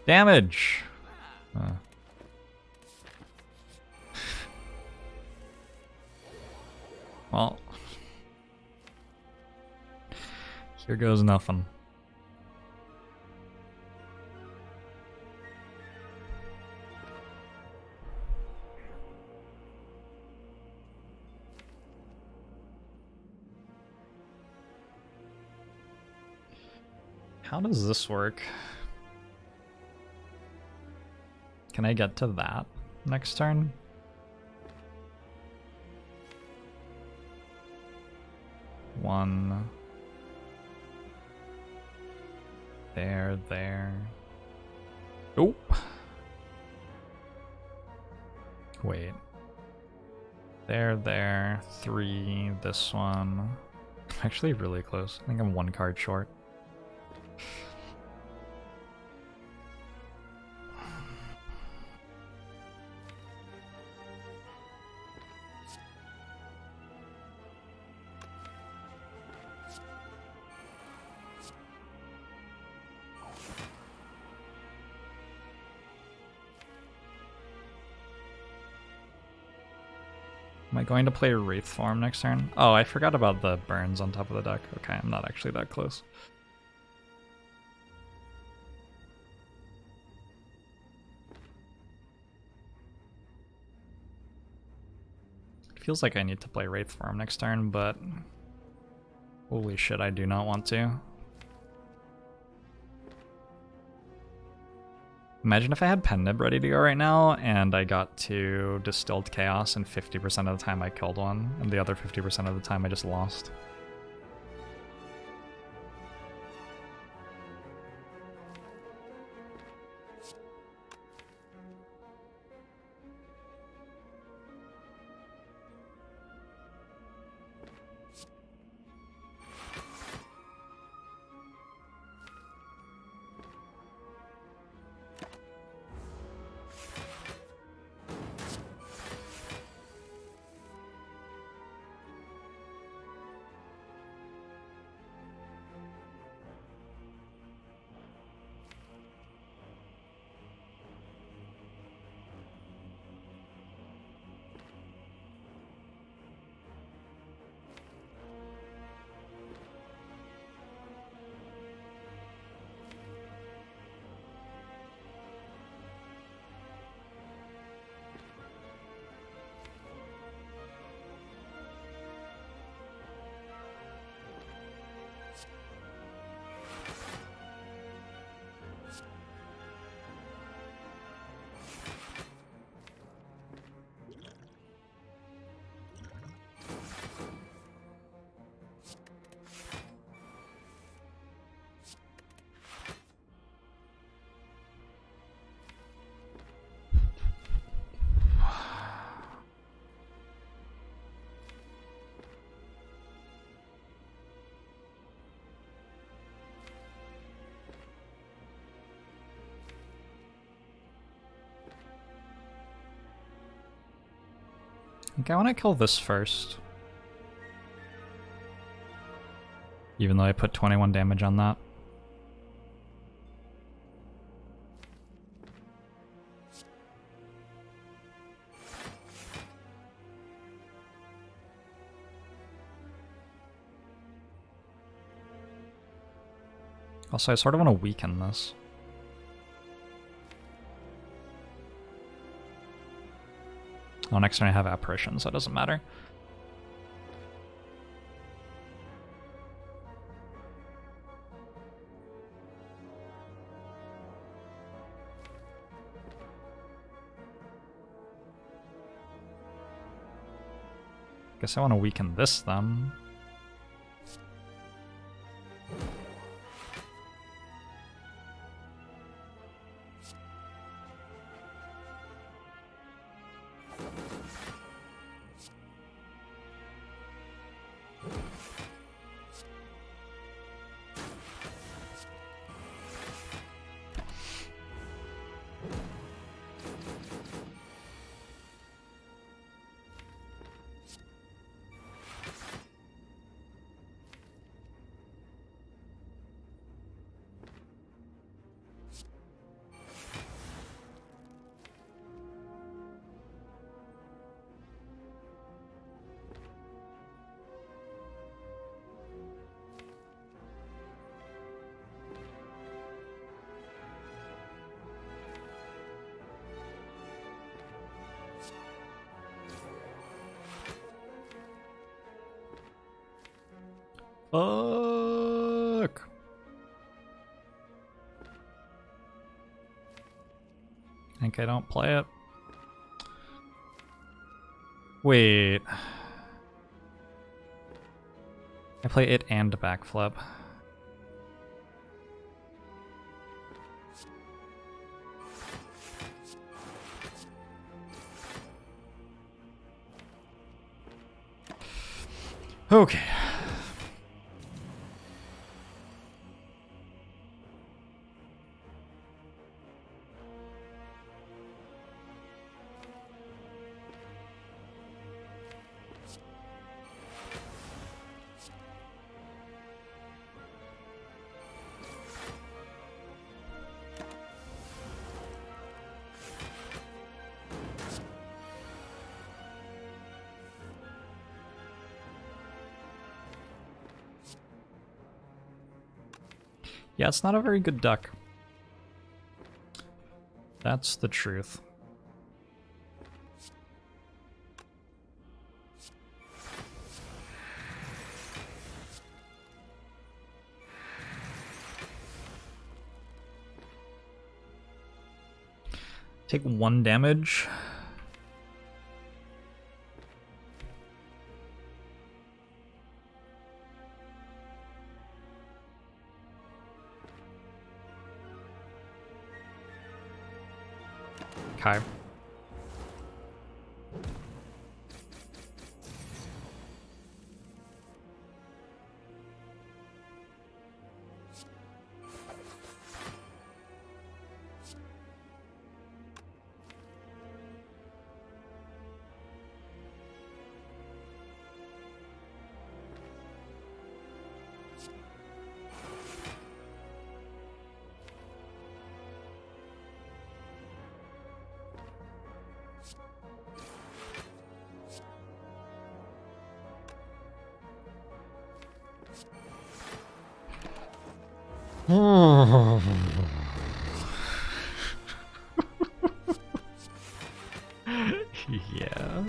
Damage! Well, here goes nothing. How does this work? Can I get to that next turn? One. There. Oh! Wait. There. 3, this one. I'm actually really close. I think I'm 1 card short. Am I going to play Wraith Form next turn? Oh, I forgot about the burns on top of the deck. Okay, I'm not actually that close. It feels like I need to play Wraith Form next turn, but holy shit, I do not want to. Imagine if I had Pen Nib ready to go right now, and I got to Distilled Chaos, and 50% of the time I killed one, and the other 50% of the time I just lost. Okay, I want to kill this first. Even though I put 21 damage on that. Also, I sort of want to weaken this. Oh, next turn I have Apparition, so it doesn't matter. Guess I want to weaken this then. Fuck. I think I don't play it. Wait. I play it and backflip. Okay. Yeah, it's not a very good deck. That's the truth. Take 1 damage. Okay. Yeah.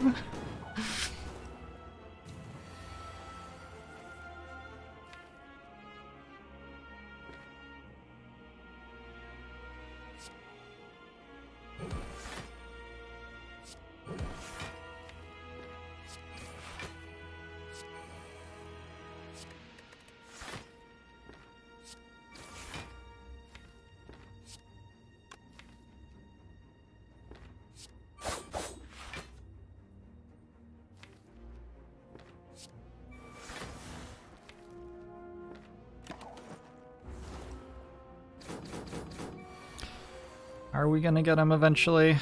Are we gonna get him eventually?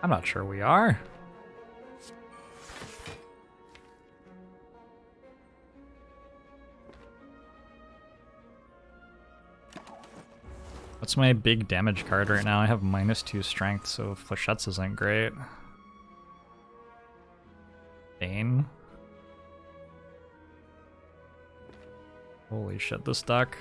I'm not sure we are. What's my big damage card right now? I have -2 strength, so Fléchettes isn't great. Bane. Holy shit, this deck.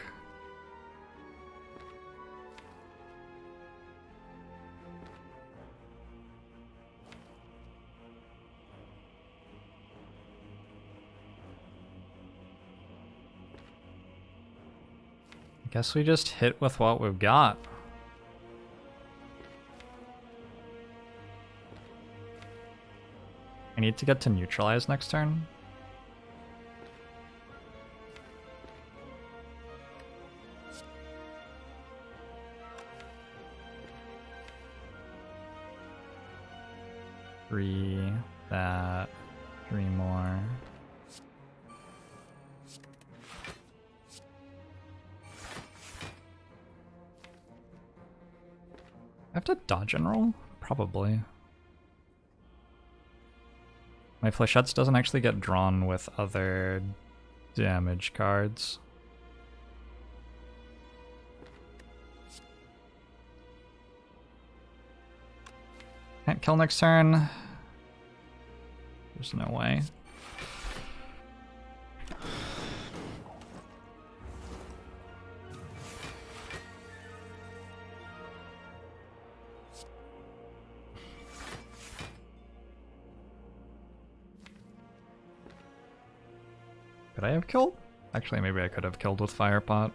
Guess we just hit with what we've got. I need to get to neutralize next turn. Three, that, 3 more. I have to dodge and roll? Probably. My Fléchettes doesn't actually get drawn with other damage cards. Can't kill next turn. There's no way. Could I have killed? Actually, maybe I could have killed with Firepot.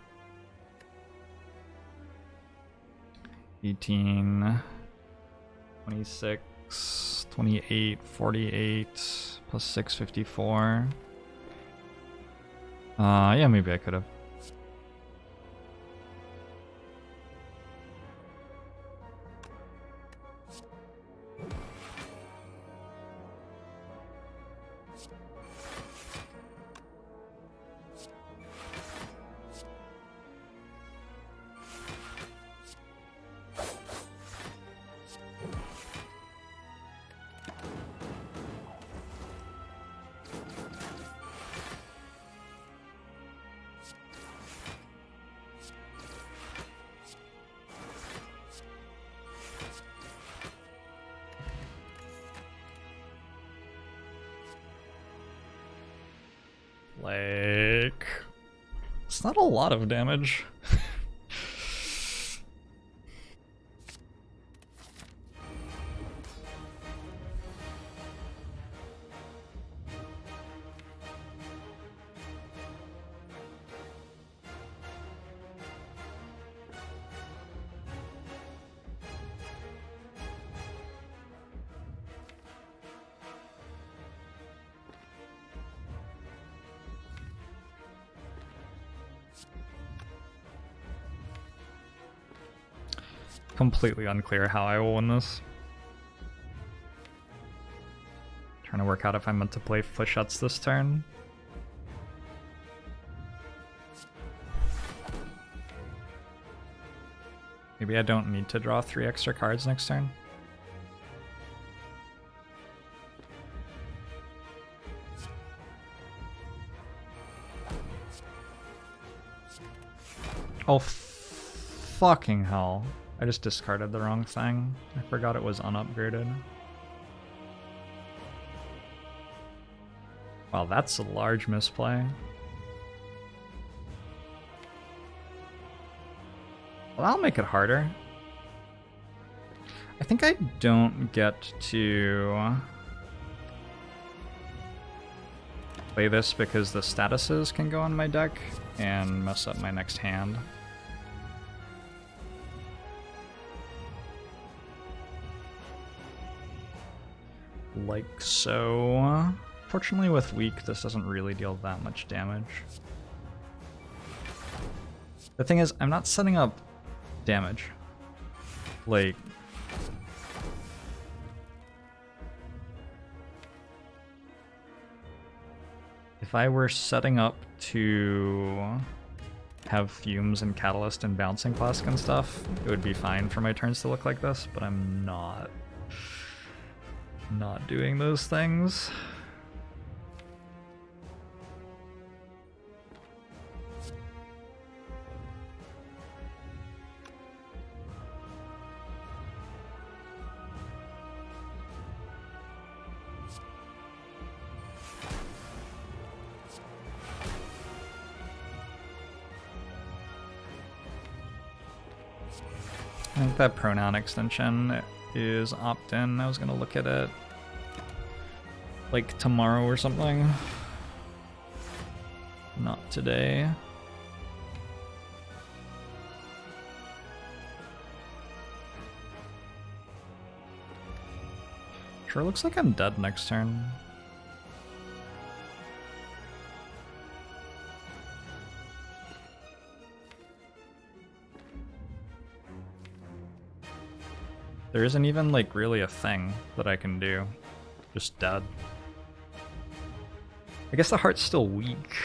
18, 26, 28, 48, plus 6, 54. Yeah, maybe I could have. Like, it's not a lot of damage. Completely unclear how I will win this. Trying to work out if I'm meant to play Fléchettes this turn. Maybe I don't need to draw 3 extra cards next turn. Oh, fucking hell. I just discarded the wrong thing. I forgot it was unupgraded. Wow, that's a large misplay. Well, I'll make it harder. I think I don't get to play this because the statuses can go on my deck and mess up my next hand. Like so. Fortunately with weak, this doesn't really deal that much damage. The thing is, I'm not setting up damage. Like, if I were setting up to have Fumes and Catalyst and Bouncing Flask and stuff, it would be fine for my turns to look like this, but I'm not. not doing those things. I think that pronoun extension is opt-in. I was gonna look at it like tomorrow or something. Not today. Sure looks like I'm dead next turn. There isn't even like really a thing that I can do. Just dead. I guess the heart's still weak.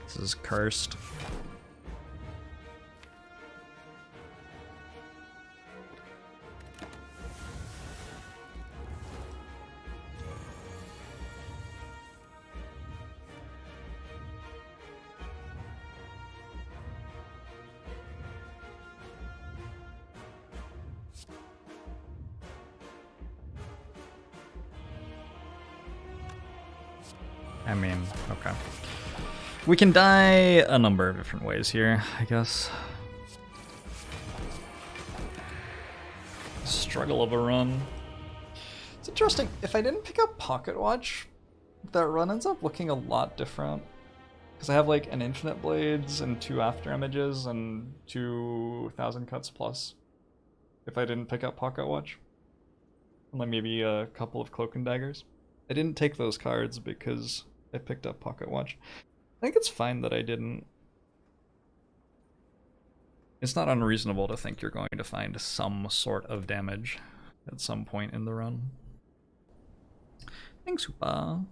This is cursed. I mean, okay. We can die a number of different ways here, I guess. Struggle of a run. It's interesting, if I didn't pick up Pocket Watch, that run ends up looking a lot different. Because I have like an Infinite Blades and 2 After Images and 2,000 Cuts Plus. If I didn't pick up Pocket Watch. And like maybe a couple of Cloak and Daggers. I didn't take those cards because I picked up Pocket Watch. I think it's fine that I didn't. It's not unreasonable to think you're going to find some sort of damage at some point in the run. Thanks, Hoopa.